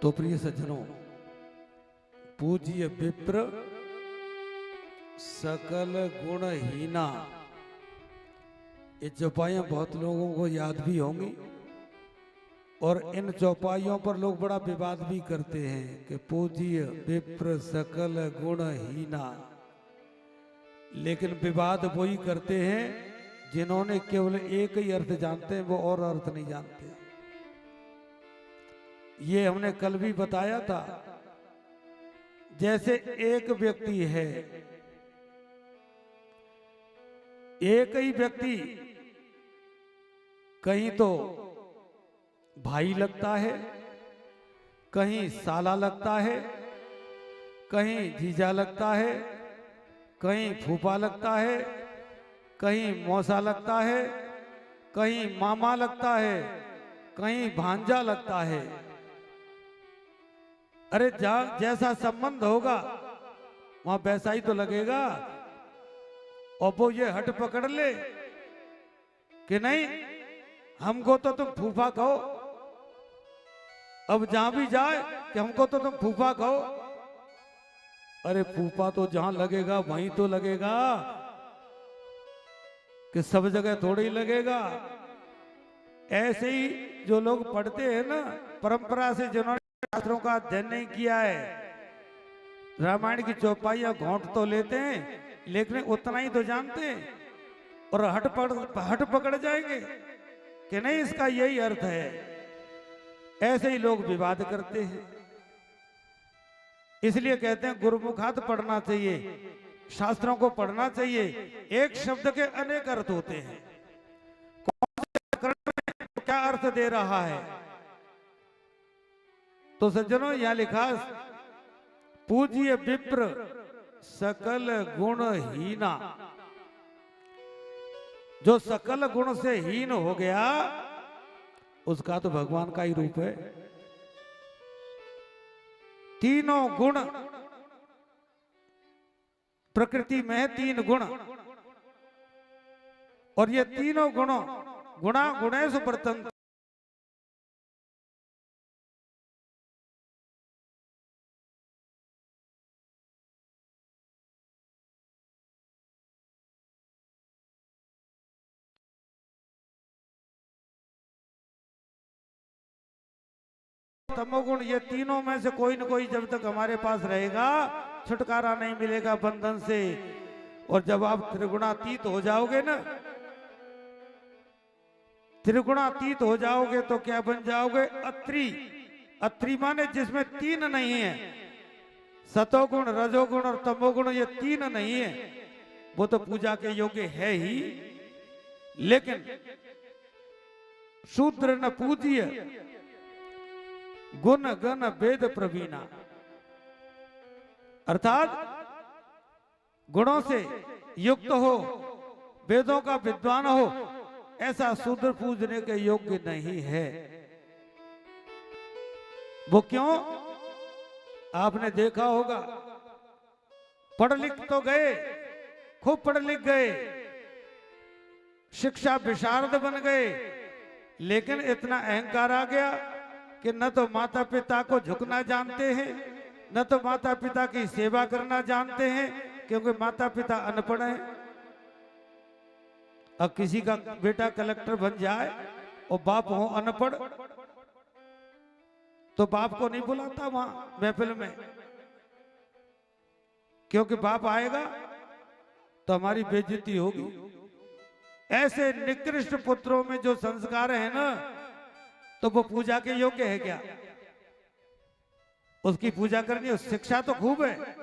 तो प्रिय सज्जनों, पूज्य विप्र सकल गुणहीना, ये चौपाइयां बहुत लोगों को याद भी होंगी और इन चौपाइयों पर लोग बड़ा विवाद भी करते हैं कि पूज्य विप्र सकल गुणहीना। लेकिन विवाद वही करते हैं जिन्होंने केवल एक ही अर्थ जानते हैं, वो और अर्थ नहीं जानते। ये हमने कल भी बताया था। जैसे एक व्यक्ति है एक ही व्यक्ति कहीं तो भाई लगता है, कहीं साला लगता है, कहीं जीजा लगता है, कहीं फूफा लगता है, कहीं मौसा लगता है, कहीं मामा लगता है, कहीं भांजा लगता है। अरे जैसा संबंध होगा वहां वैसा ही तो लगेगा। और वो ये हट पकड़ ले कि नहीं हमको तो तुम फूफा कहो, अब जहां भी जाए कि हमको तो तुम फूफा कहो। अरे फूफा तो जहां लगेगा वहीं तो लगेगा, कि सब जगह थोड़ी ही लगेगा। ऐसे ही जो लोग पढ़ते हैं ना, परंपरा से जिन्होंने शास्त्रों का अध्ययन नहीं किया है, रामायण की चौपाइयां घोंट तो लेते हैं लेकिन उतना ही तो जानते हैं, और हट पकड़ जाएंगे कि नहीं इसका यही अर्थ है। ऐसे ही लोग विवाद करते हैं। इसलिए कहते हैं गुरुमुखात पढ़ना चाहिए, शास्त्रों को पढ़ना चाहिए। एक शब्द के अनेक अर्थ होते हैं, कौन से प्रकरण में क्या अर्थ दे रहा है। तो सज्जनों यहां लिखा, पूज्य विप्र सकल गुण हीना। जो सकल गुण से हीन हो गया उसका तो भगवान का ही रूप है। तीनों गुण प्रकृति में है, 3 गुण, और ये तीनों गुणों गुणा गुणेषु प्रतंत्र। तमोगुण, ये तीनों में से कोई न कोई जब तक हमारे पास रहेगा छुटकारा नहीं मिलेगा बंधन से। और जब आप त्रिगुणातीत हो जाओगे ना, त्रिगुणातीत हो जाओगे तो क्या बन जाओगे? अत्री। अत्री माने जिसमें 3 नहीं है, सतोगुण, रजोगुण और तमोगुण, ये 3 नहीं है, वो तो पूजा के योग्य है ही। लेकिन शूद्र न पूज्य गुण गण वेद प्रवीणा, अर्थात गुणों से युक्त हो, वेदों का विद्वान हो, ऐसा शूद्र पूजने के योग्य नहीं है। वो क्यों? आपने देखा होगा, पढ़ लिख तो गए, खूब पढ़ लिख गए, शिक्षा विशारद बन गए, लेकिन इतना अहंकार आ गया कि न तो माता पिता को झुकना जानते हैं, न तो माता पिता की सेवा करना जानते हैं, क्योंकि माता पिता अनपढ़ हैं। अब किसी का बेटा कलेक्टर बन जाए और बाप हो अनपढ़, तो बाप को नहीं बुलाता वहां महफिल में, क्योंकि बाप आएगा तो हमारी बेइज्जती होगी। ऐसे निकृष्ट पुत्रों में जो संस्कार है ना, तो वो पूजा के योग्य है क्या? उसकी पूजा करनी है। शिक्षा तो खूब है,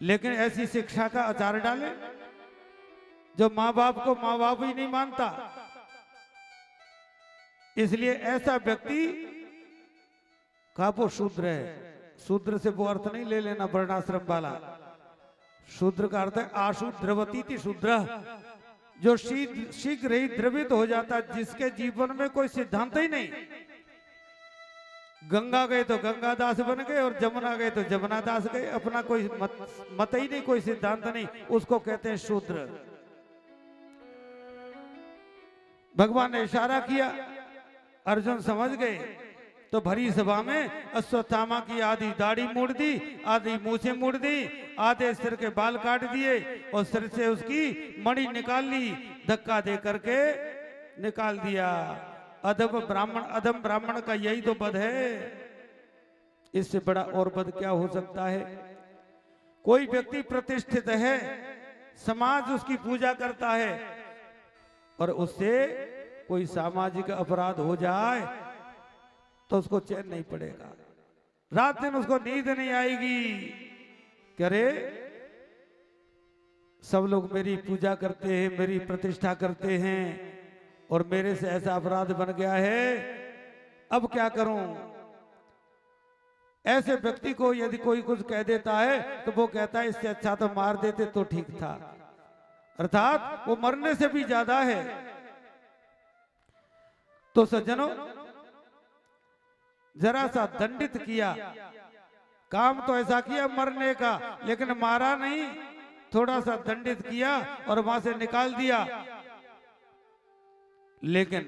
लेकिन ऐसी शिक्षा का आचार डाले जो माँ बाप को माँ बाप ही नहीं मानता। इसलिए ऐसा व्यक्ति का वो शूद्र है। शूद्र से वो अर्थ नहीं ले लेना वर्णाश्रम वाला। शूद्र का अर्थ है आशूद्रवती थी शूद्र, जो शीघ्र ही द्रवित हो जाता, जिसके जीवन में कोई सिद्धांत ही नहीं। गंगा गए तो गंगादास बन गए और जमुना गए तो जमुना दास गए, अपना कोई मत ही नहीं, कोई सिद्धांत नहीं, उसको कहते हैं शूद्र। भगवान ने इशारा किया, अर्जुन समझ गए, तो भरी सभा में अश्वत्थामा की आधी दाढ़ी मोड़ दी, आधी मूछें मोड़ दी, आधे सिर के बाल काट दिए और सिर से उसकी मणि निकाल ली, धक्का दे करके निकाल दिया। अधम ब्राह्मण का यही तो बध है। इससे बड़ा और बध क्या हो सकता है? कोई व्यक्ति प्रतिष्ठित है, समाज उसकी पूजा करता है, और उससे कोई सामाजिक अपराध हो जाए तो उसको चैन नहीं पड़ेगा, रात दिन उसको नींद नहीं आएगी। अरे सब लोग मेरी पूजा करते हैं, मेरी प्रतिष्ठा करते हैं और मेरे से ऐसा अपराध बन गया है, अब क्या करूं? ऐसे व्यक्ति को यदि कोई कुछ कह देता है तो वो कहता है इससे अच्छा तो मार देते तो ठीक था, अर्थात वो मरने से भी ज्यादा है। तो सज्जनों, जरा सा दंडित किया, काम तो ऐसा किया मरने का, लेकिन मारा नहीं, थोड़ा सा दंडित किया और वहां से निकाल दिया। लेकिन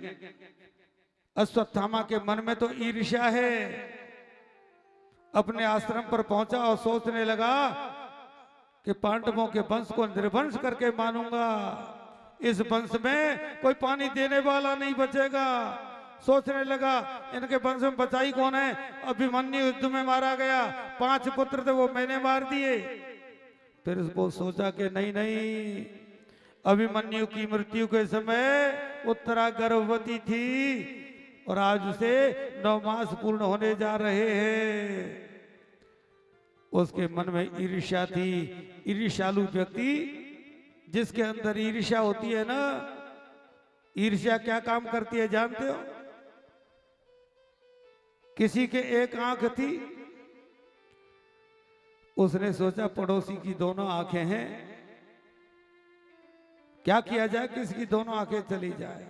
अश्वत्थामा के मन में तो ईर्ष्या है। अपने आश्रम पर पहुंचा और सोचने लगा कि पांडवों के वंश को निर्वंश करके मानूंगा, इस वंश में कोई पानी देने वाला नहीं बचेगा। सोचने लगा इनके वंश में बचाई कौन है? अभिमन्यु युद्ध में मारा गया, 5 पुत्र थे वो मैंने मार दिए। फिर वो सोचा कि नहीं नहीं, अभिमन्यु की मृत्यु के समय उत्तरा गर्भवती थी और आज उसे 9 मास पूर्ण होने जा रहे हैं। उसके मन में ईर्ष्या थी। ईर्ष्यालु व्यक्ति, जिसके अंदर ईर्ष्या होती है ना, ईर्ष्या क्या काम करती है जानते हो? किसी के एक आंख थी, उसने सोचा पड़ोसी की दोनों आंखें हैं, क्या किया जाए किसकी दोनों आंखें चली जाए।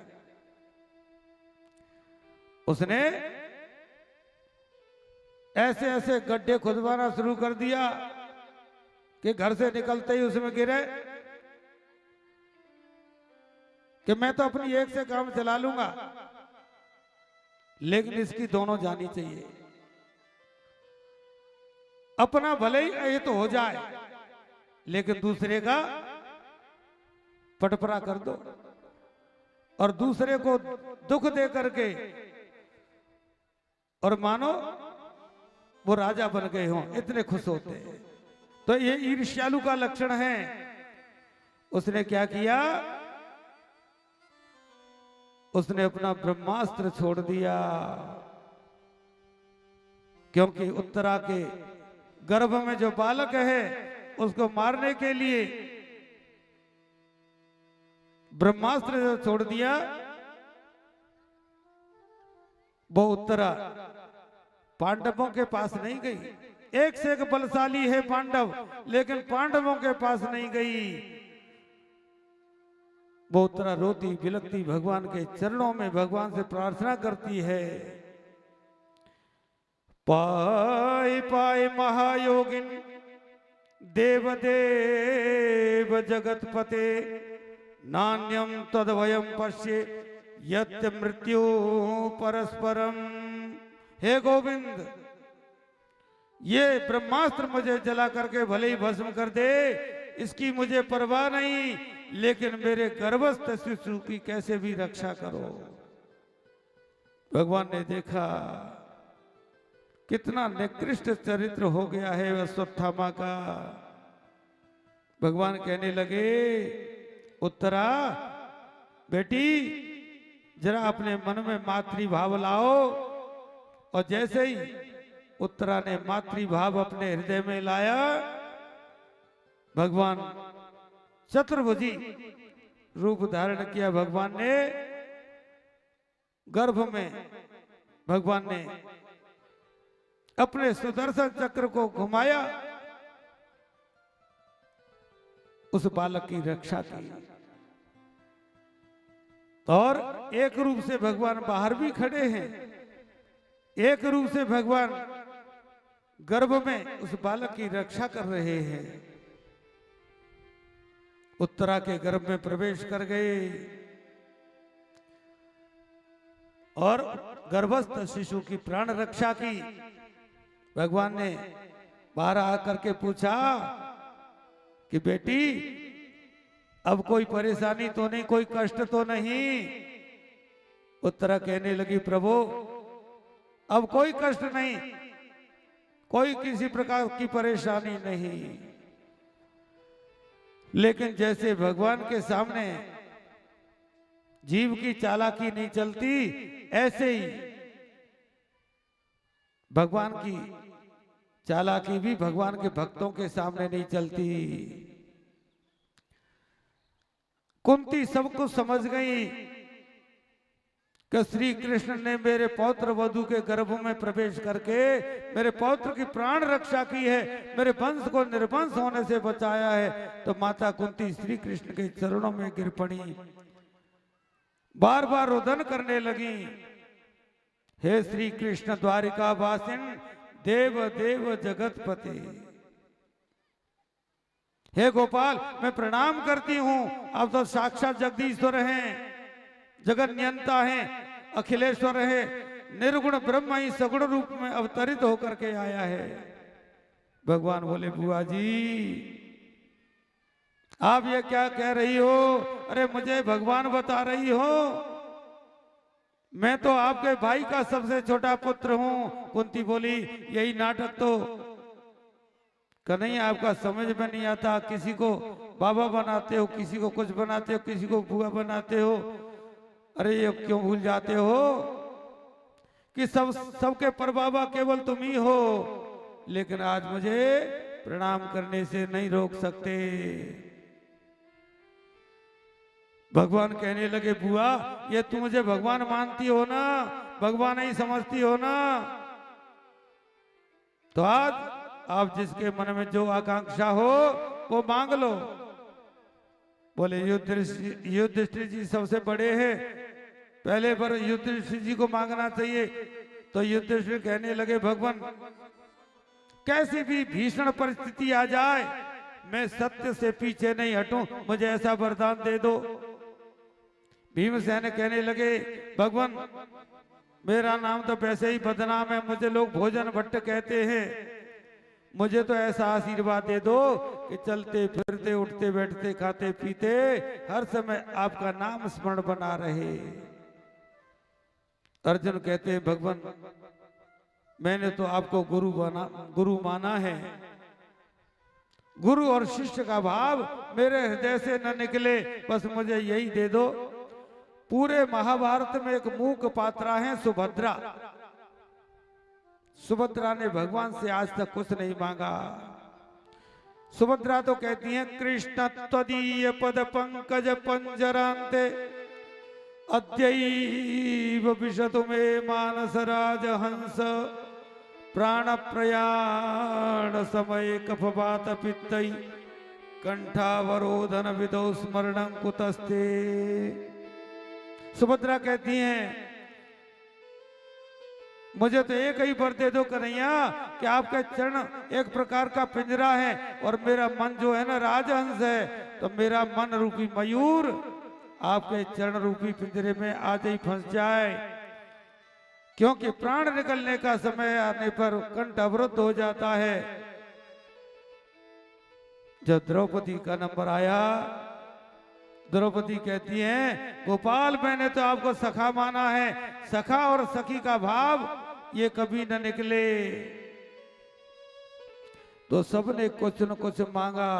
उसने ऐसे ऐसे गड्ढे खुदवाना शुरू कर दिया कि घर से निकलते ही उसमें गिरे कि मैं तो अपनी एक से काम चला लूंगा, लेकिन इसकी दोनों जानी चाहिए। अपना भले ही अहित हो जाए, लेकिन दूसरे का पटपरा कर दो और दूसरे को दुख दे करके और मानो वो राजा बन गए हों, इतने खुश होते हैं। तो ये ईर्ष्यालु का लक्षण है। उसने क्या किया? उसने अपना ब्रह्मास्त्र छोड़ दिया, क्योंकि उत्तरा के गर्भ में जो बालक है उसको मारने के लिए ब्रह्मास्त्र जो छोड़ दिया, वो उत्तरा पांडवों के पास नहीं गई। एक से एक बलशाली है पांडव, लेकिन पांडवों के पास नहीं गई। वो उत्तरा रोती बिलखती भगवान के चरणों में भगवान से प्रार्थना करती है, पाए पाए महायोगिन देव देव जगतपते नान्यम तद्वयम पश्ये यत्य मृत्यु परस्परम। हे गोविंद, ये ब्रह्मास्त्र मुझे जला करके भले ही भस्म कर दे, इसकी मुझे परवाह नहीं, लेकिन मेरे गर्भस्थ शिशु की कैसे भी रक्षा करो। भगवान ने देखा कितना निकृष्ट चरित्र हो गया है अश्वत्थामा का। भगवान कहने लगे, उत्तरा बेटी, जरा अपने मन में मातृभाव लाओ। और जैसे ही उत्तरा ने मातृभाव अपने हृदय में लाया, भगवान चतुर्भुजी रूप धारण किया। भगवान ने गर्भ में भगवान ने अपने सुदर्शन चक्र को घुमाया, उस बालक की रक्षा की। और एक रूप से भगवान बाहर भी खड़े हैं, एक रूप से भगवान गर्भ में उस बालक की रक्षा कर रहे हैं। उत्तरा के गर्भ में प्रवेश कर गए और गर्भस्थ शिशु की प्राण रक्षा की। भगवान ने बाहर आकर के पूछा कि बेटी, अब कोई परेशानी तो नहीं, कोई कष्ट तो नहीं? उत्तरा कहने लगी, प्रभु अब कोई कष्ट नहीं, कोई किसी प्रकार की परेशानी नहीं। लेकिन जैसे भगवान के सामने जीव की चालाकी नहीं चलती, ऐसे ही भगवान की चालाकी भी भगवान के भक्तों के सामने नहीं चलती। कुंती सब कुछ समझ गई कि श्री कृष्ण ने मेरे पौत्र वधु के गर्भ में प्रवेश करके मेरे पौत्र की प्राण रक्षा की है, मेरे वंश को निर्वंश होने से बचाया है। तो माता कुंती श्री कृष्ण के चरणों में गिर पड़ी, बार बार रोदन करने लगी, हे श्री कृष्ण द्वारिका वासिन देव देव जगतपति, हे गोपाल मैं प्रणाम करती हूं, आप तो साक्षात जगदीश्वर हैं, जगत नियंता हैं, अखिलेश्वर है, निर्गुण ब्रह्म ही सगुण रूप में अवतरित होकर के आया है। भगवान बोले बुआ जी आप ये क्या कह रही हो? अरे मुझे भगवान बता रही हो, मैं तो आपके भाई का सबसे छोटा पुत्र हूं। कुंती बोली यही नाटक तो कन्हैया आपका समझ में नहीं आता, किसी को बाबा बनाते हो, किसी को कुछ बनाते हो, किसी को बुआ बनाते हो। अरे ये क्यों भूल जाते हो कि सबके परबाबा केवल तुम ही हो, लेकिन आज मुझे प्रणाम करने से नहीं रोक सकते। भगवान कहने लगे बुआ ये तुम मुझे भगवान मानती हो ना, भगवान ही समझती हो ना, तो आज आप जिसके मन में जो आकांक्षा हो वो मांग लो। बोले युधिष्ठिर जी सबसे बड़े हैं, पहले पर युधिष्ठिर जी को मांगना चाहिए। तो युधिष्ठिर कहने लगे भगवान कैसी भी भीषण परिस्थिति आ जाए मैं सत्य से पीछे नहीं हटूं, मुझे ऐसा वरदान दे दो। भीमसेन कहने लगे भगवान मेरा नाम तो वैसे ही बदनाम है, मुझे लोग भोजन भट्ट कहते हैं, मुझे तो ऐसा आशीर्वाद दे दो कि चलते फिरते उठते बैठते खाते पीते हर समय आपका नाम स्मरण बना रहे। अर्जुन कहते हैं भगवान मैंने तो आपको गुरु माना है, गुरु और शिष्य का भाव मेरे हृदय से न निकले, बस मुझे यही दे दो। पूरे महाभारत में एक मूक पात्रा है सुभद्रा, सुभद्रा ने भगवान से आज तक कुछ नहीं मांगा। सुभद्रा तो कहती हैं कृष्ण त्वदीय पद पंकज पंजरांते अद्यैव विशतु मे मानस राज हंस प्राण प्रयाण समय कफवात पित्तै कंठावरोधन विदौ स्मरणं कुतस्ते। सुभद्रा कहती हैं मुझे तो एक ही वर दे दो कन्हैया कि आपके चरण एक प्रकार का पिंजरा है और मेरा मन जो है ना राजहंस है, तो मेरा मन रूपी मयूर आपके चरण रूपी पिंजरे में आज ही फंस जाए, क्योंकि प्राण निकलने का समय आने पर कंठ अवरुद्ध हो जाता है। जब द्रौपदी का नंबर आया, द्रौपदी कहती हैं गोपाल मैंने तो आपको सखा माना है, सखा और सखी का भाव ये कभी न निकले। तो सबने कुछ न कुछ मांगा।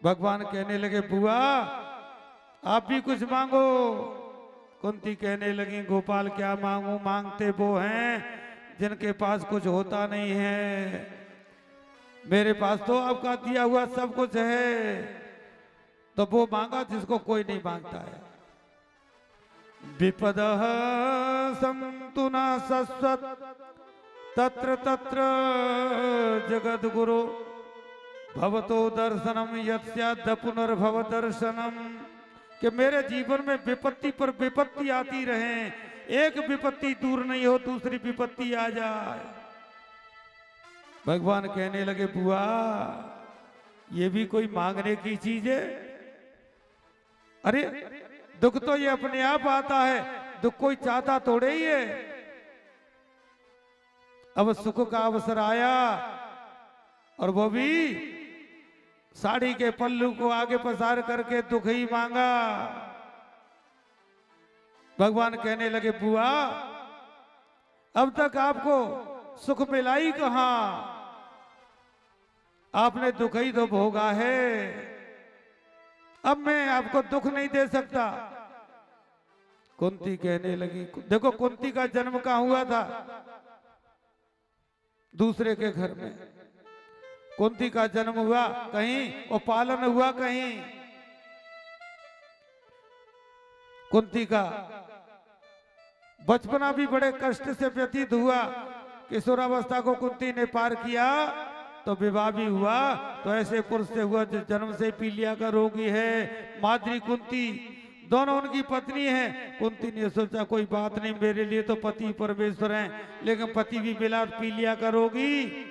भगवान कहने लगे बुआ आप भी कुछ मांगो। कुंती कहने लगी गोपाल क्या मांगू, मांगते वो हैं जिनके पास कुछ होता नहीं है, मेरे पास तो आपका दिया हुआ सब कुछ है। तो वो मांगा जिसको कोई नहीं मांगता है। विपदः सन्तु न सस्वत् तत्र तत्र जगद्गुरो भवतो दर्शनम यत्स्याद् पुनर्भव दर्शनम। कि मेरे जीवन में विपत्ति पर विपत्ति आती रहे, एक विपत्ति दूर नहीं हो दूसरी विपत्ति आ जाए। भगवान कहने लगे बुआ ये भी कोई मांगने की चीज है? अरे दुख तो ये अपने आप आता है, दुख कोई चाहता थोड़े ही है। अब सुख का अवसर आया और वो भी साड़ी के पल्लू को आगे पसार करके दुख ही मांगा। भगवान कहने लगे बुआ अब तक आपको सुख मिला ही कहां, आपने दुख ही तो भोगा है, अब मैं आपको दुख नहीं दे सकता। कुंती कहने लगी देखो कुंती का जन्म कहां हुआ था? दूसरे के घर में। कुंती का जन्म हुआ कहीं और पालन हुआ कहीं। कुंती का बचपना भी बड़े कष्ट से व्यतीत हुआ। किशोरावस्था को कुंती ने पार किया तो विवाह भी हुआ, तो ऐसे पुरुष से हुआ जो जन्म से पीलिया का रोगी है। माद्री कुंती दोनों उनकी पत्नी हैं। कुंती ने सोचा कोई बात नहीं, मेरे लिए तो पति परमेश्वर हैं, लेकिन पति भी मिला पीलिया का रोगी,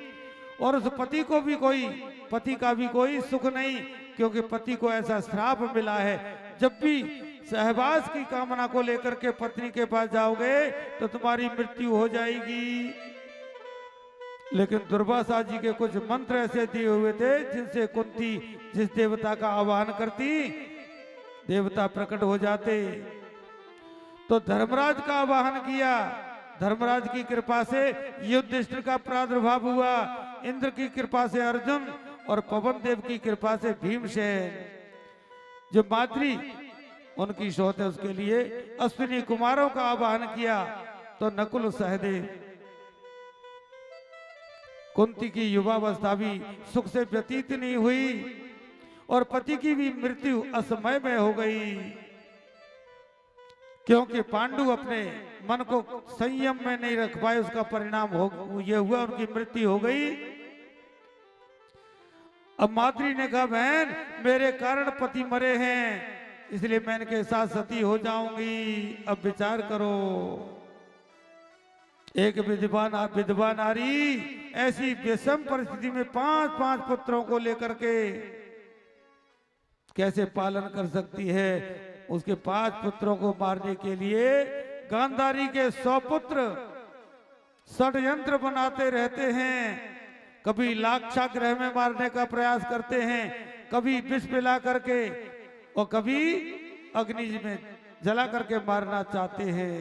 और उस पति का भी कोई सुख नहीं, क्योंकि पति को ऐसा श्राप मिला है, जब भी सहवास की कामना को लेकर के पत्नी के पास जाओगे तो तुम्हारी मृत्यु हो जाएगी। लेकिन दुर्वासा जी के कुछ मंत्र ऐसे दिए हुए थे जिनसे कुंती जिस देवता का आह्वान करती देवता प्रकट हो जाते। तो धर्मराज का आवाहन किया, धर्मराज की कृपा से युधिष्ठिर का प्रादुर्भाव हुआ, इंद्र की कृपा से अर्जुन और पवन देव की कृपा से भीमसेन। जो माद्री उनकी शोध है उसके लिए अश्विनी कुमारों का आवाहन किया, तो नकुल सहदेव। कुंती की युवावस्था भी सुख से व्यतीत नहीं हुई और पति की भी मृत्यु असमय में हो गई, क्योंकि पांडु अपने मन को संयम में नहीं रख पाए, उसका परिणाम ये हुआ उनकी मृत्यु हो गई। अब माद्री ने कहा बहन मेरे कारण पति मरे हैं, इसलिए मैं इनके साथ सती हो जाऊंगी, अब विचार करो। एक विधवा नारी ऐसी विषम परिस्थिति में 5-5 पुत्रों को लेकर के कैसे पालन कर सकती है। उसके 5 पुत्रों को मारने के लिए गांधारी के 100 पुत्र षड्यंत्र बनाते रहते हैं, कभी लाक्षागृह में मारने का प्रयास करते हैं, कभी विष पिला करके और कभी अग्नि में जला करके मारना चाहते हैं।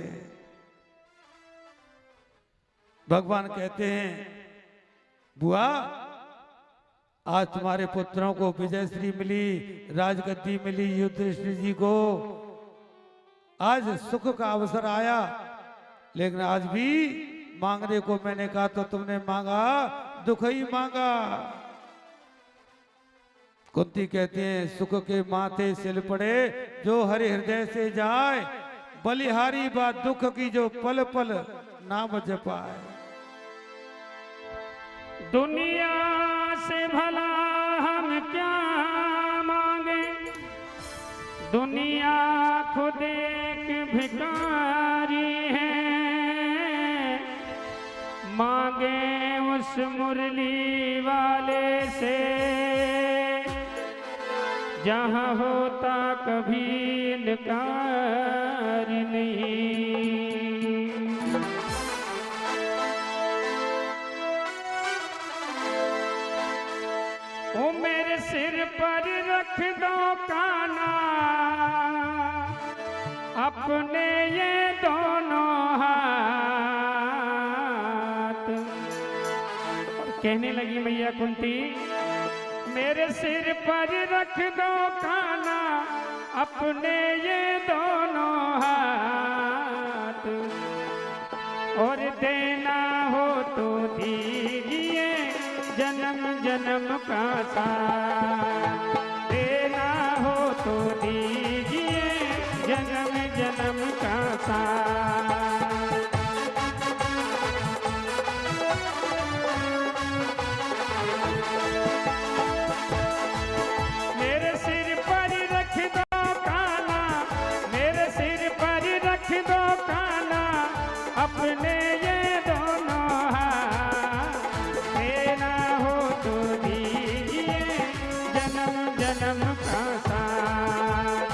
भगवान कहते हैं बुआ आज तुम्हारे पुत्रों को विजयश्री मिली, राजगद्दी मिली, युधिष्ठिर जी को आज सुख का अवसर आया, लेकिन आज भी मांगने को मैंने कहा तो तुमने मांगा दुख ही मांगा। कुंती कहते हैं सुख के माथे सिल पड़े जो हरि हृदय से जाए, बलिहारी बात दुख की जो पल पल नाम जपाए। दुनिया से भला हम क्या मांगे, दुनिया खुद एक भिखारी है, मांगे उस मुरली वाले से जहाँ होता कभी इनकार नहीं। ओ मेरे सिर पर रख दो काना अपने ये दोनों हाथ। कहने लगी मैया कुंती मेरे सिर पर रख दो काना अपने ये दोनों हाथ, और देना हो तो दीजिए जन्म जन्म का साथ, देना हो तो दीजिए जन्म जन्म का साथ। मेरे सिर पर रख दो काना, मेरे सिर पर रख दो काना अपने ये दोनों हाथ, देना हो तो दीजिए जन्म जन्म का साथ।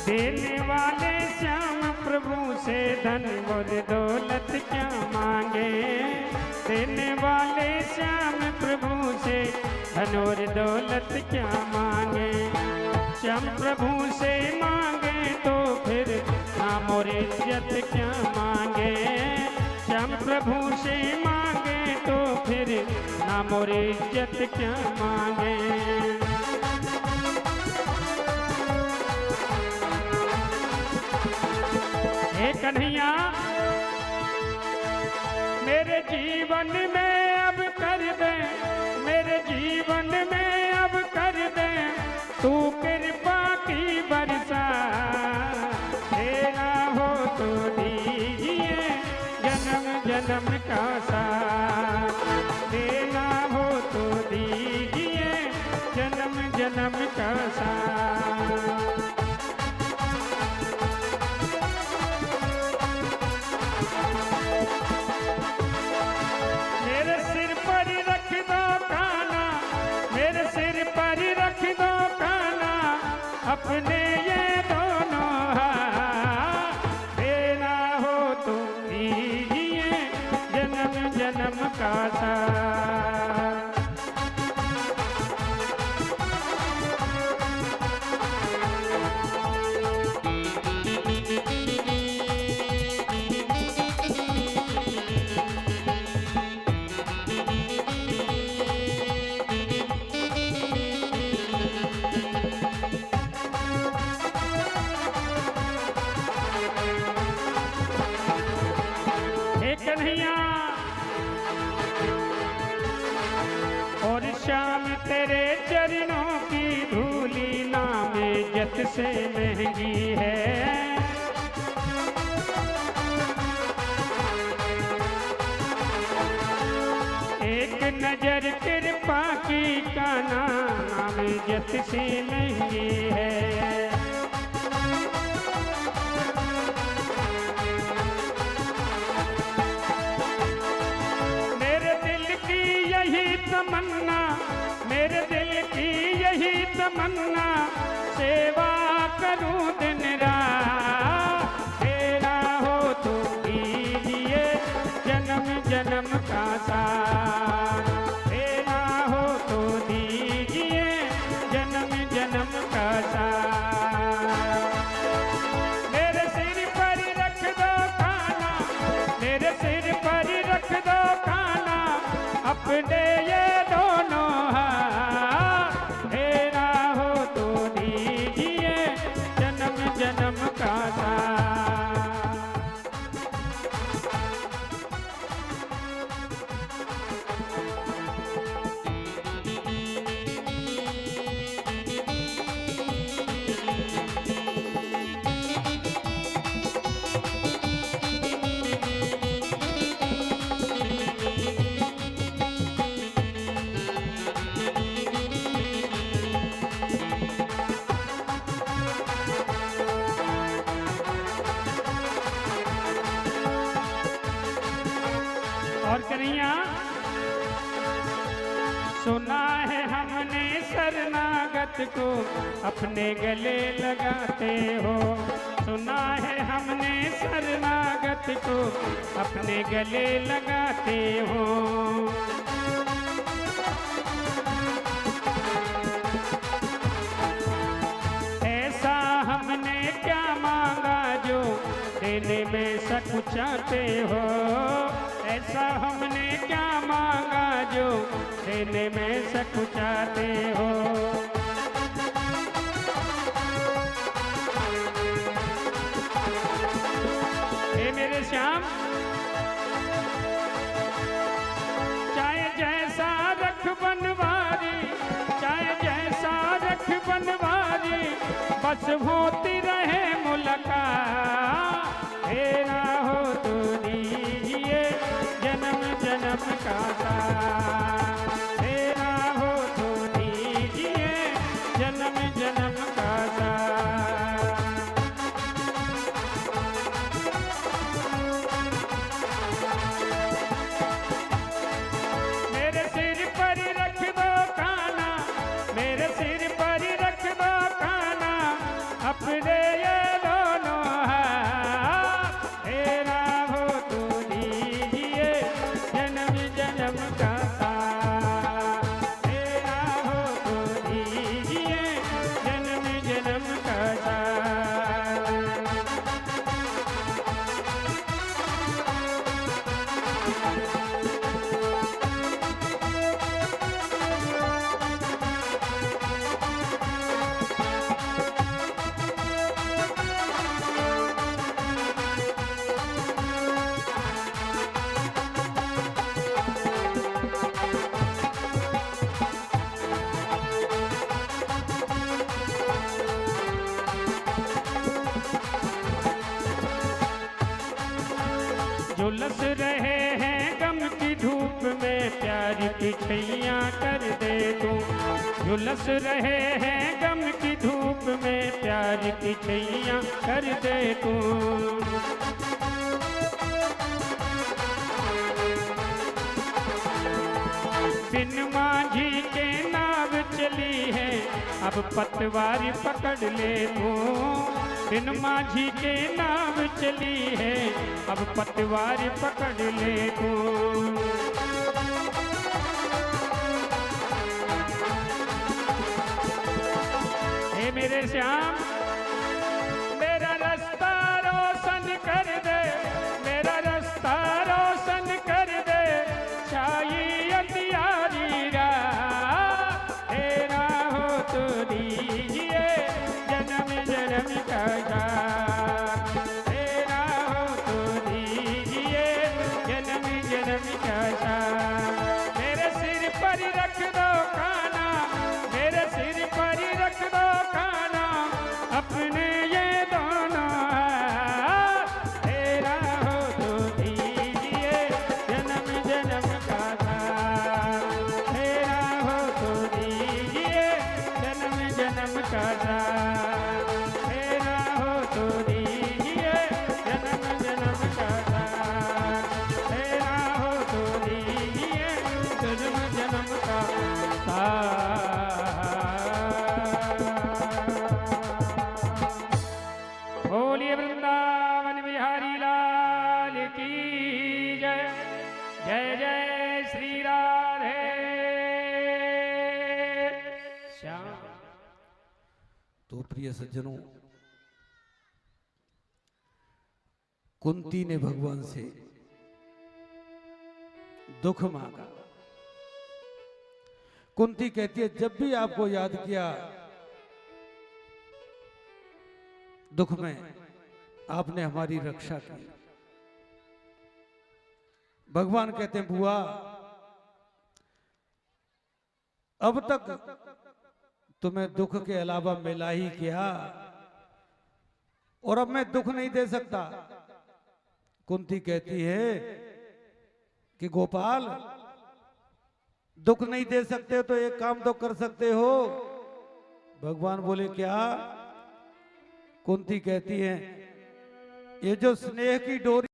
देने वाले श्याम प्रभु से धन और दौलत क्या मांगे। देने वाले श्याम प्रभु से धन और दौलत क्या मांगे। श्याम प्रभु से मांगे तो फिर नाम और इज्जत क्या मांगे। श्याम प्रभु से मांगे तो फिर नाम और इज्जत क्या मांगे। हे कन्हैया मेरे जीवन में अब कर दे, मेरे जीवन में अब कर दे तू कृपा की बरसा। तेरा हो तो दीजिए जन्म जन्म का साथ। तेरा हो तो दीजिए जन्म जन्म का साथ। मेरे सिर पर रख दो काना, मेरे सिर पर रख दो काना अपने ये दोनों हाथ। देना हो तो दीजिए जन्म जन्म का साथ। कन्हैया और श्याम तेरे चरणों की धूली नाम इज्जत से महंगी है। एक नजर कृपा की का नाम इज्जत से महंगी है। तमन्ना मेरे दिल की यही तमन्ना सेवा करूं दिन रात। तेरा हो तो दीजिए जन्म जन्म का साथ। तेरा हो तो दीजिए जन्म जन्म का साथ। मेरे सिर पर रख दो खाना, मेरे सिर पर रख दो खाना अपने ये दोनों हाथ। तेरा हो तो दीजिए जन्म जन्म का साथ। और कन्हैया सुना है हमने शरणागत को अपने गले लगाते हो। सुना है हमने शरणागत को अपने गले लगाते हो। ऐसा हमने क्या मांगा जो देने में सकुचाते हो। ऐसा हमने क्या मांगा जो देने में सकुचाते हो। हे मेरे श्याम चाहे जैसा रख बनवारी, चाहे जैसा रख बनवारी बस होती रहे मुलाकात। तेरा हो तो दीजिए जन्म जन्म का साथ। तेरा हो तो दीजिए जन्म जन्म का साथ। मेरे सिर पर रख दो काना, मेरे सिर पर रख दो काना अपने ये झुलस रहे हैं गम की धूप में, प्यार की छैया कर दे तू। बिन माझी के नाव चली है, अब पतवार पकड़ ले तू। बिन माझी के नाव चली है, अब पतवार पकड़ ले तू। हे मेरे श्याम, मेरा रास्ता रोशन कर दे, मेरा रास्ता रोशन कर दे। छाई अंधियारी रात तेरा हो तो दीजिए जन्म जन्म का साथ। तेरा हो तो दीजिए जन्म जन्म का साथ। मेरे सिर पर रख दो खाना, मेरे सिर पर रख दो खाना, अपने ये दोनों हाथ। तेरा हो तो दीजिए जन्म जन्म का साथ। तेरा हो तो दीजिए जन्म जन्म का साथ। तेरा हो तो दीजिए जन्म जन्म का साथ। तेरा हो तो दीजिए जन्म जन्म का साथ। बोलिए वृंदावन बिहारी लाल की जय। जय जय श्री राधे श्याम। तो प्रिय सज्जनों, कुंती ने भगवान से दुख मांगा। कुंती कहती है, जब भी आपको याद किया दुख में, आपने हमारी रक्षा की। भगवान कहते हैं, बुआ अब तक तुम्हें दुख के अलावा मिला ही क्या, और अब मैं दुख नहीं दे सकता। कुंती कहती है कि गोपाल, दुख नहीं दे सकते तो एक काम तो कर सकते हो। भगवान बोले, क्या? कुंती कहती है, ये जो स्नेह की डोरी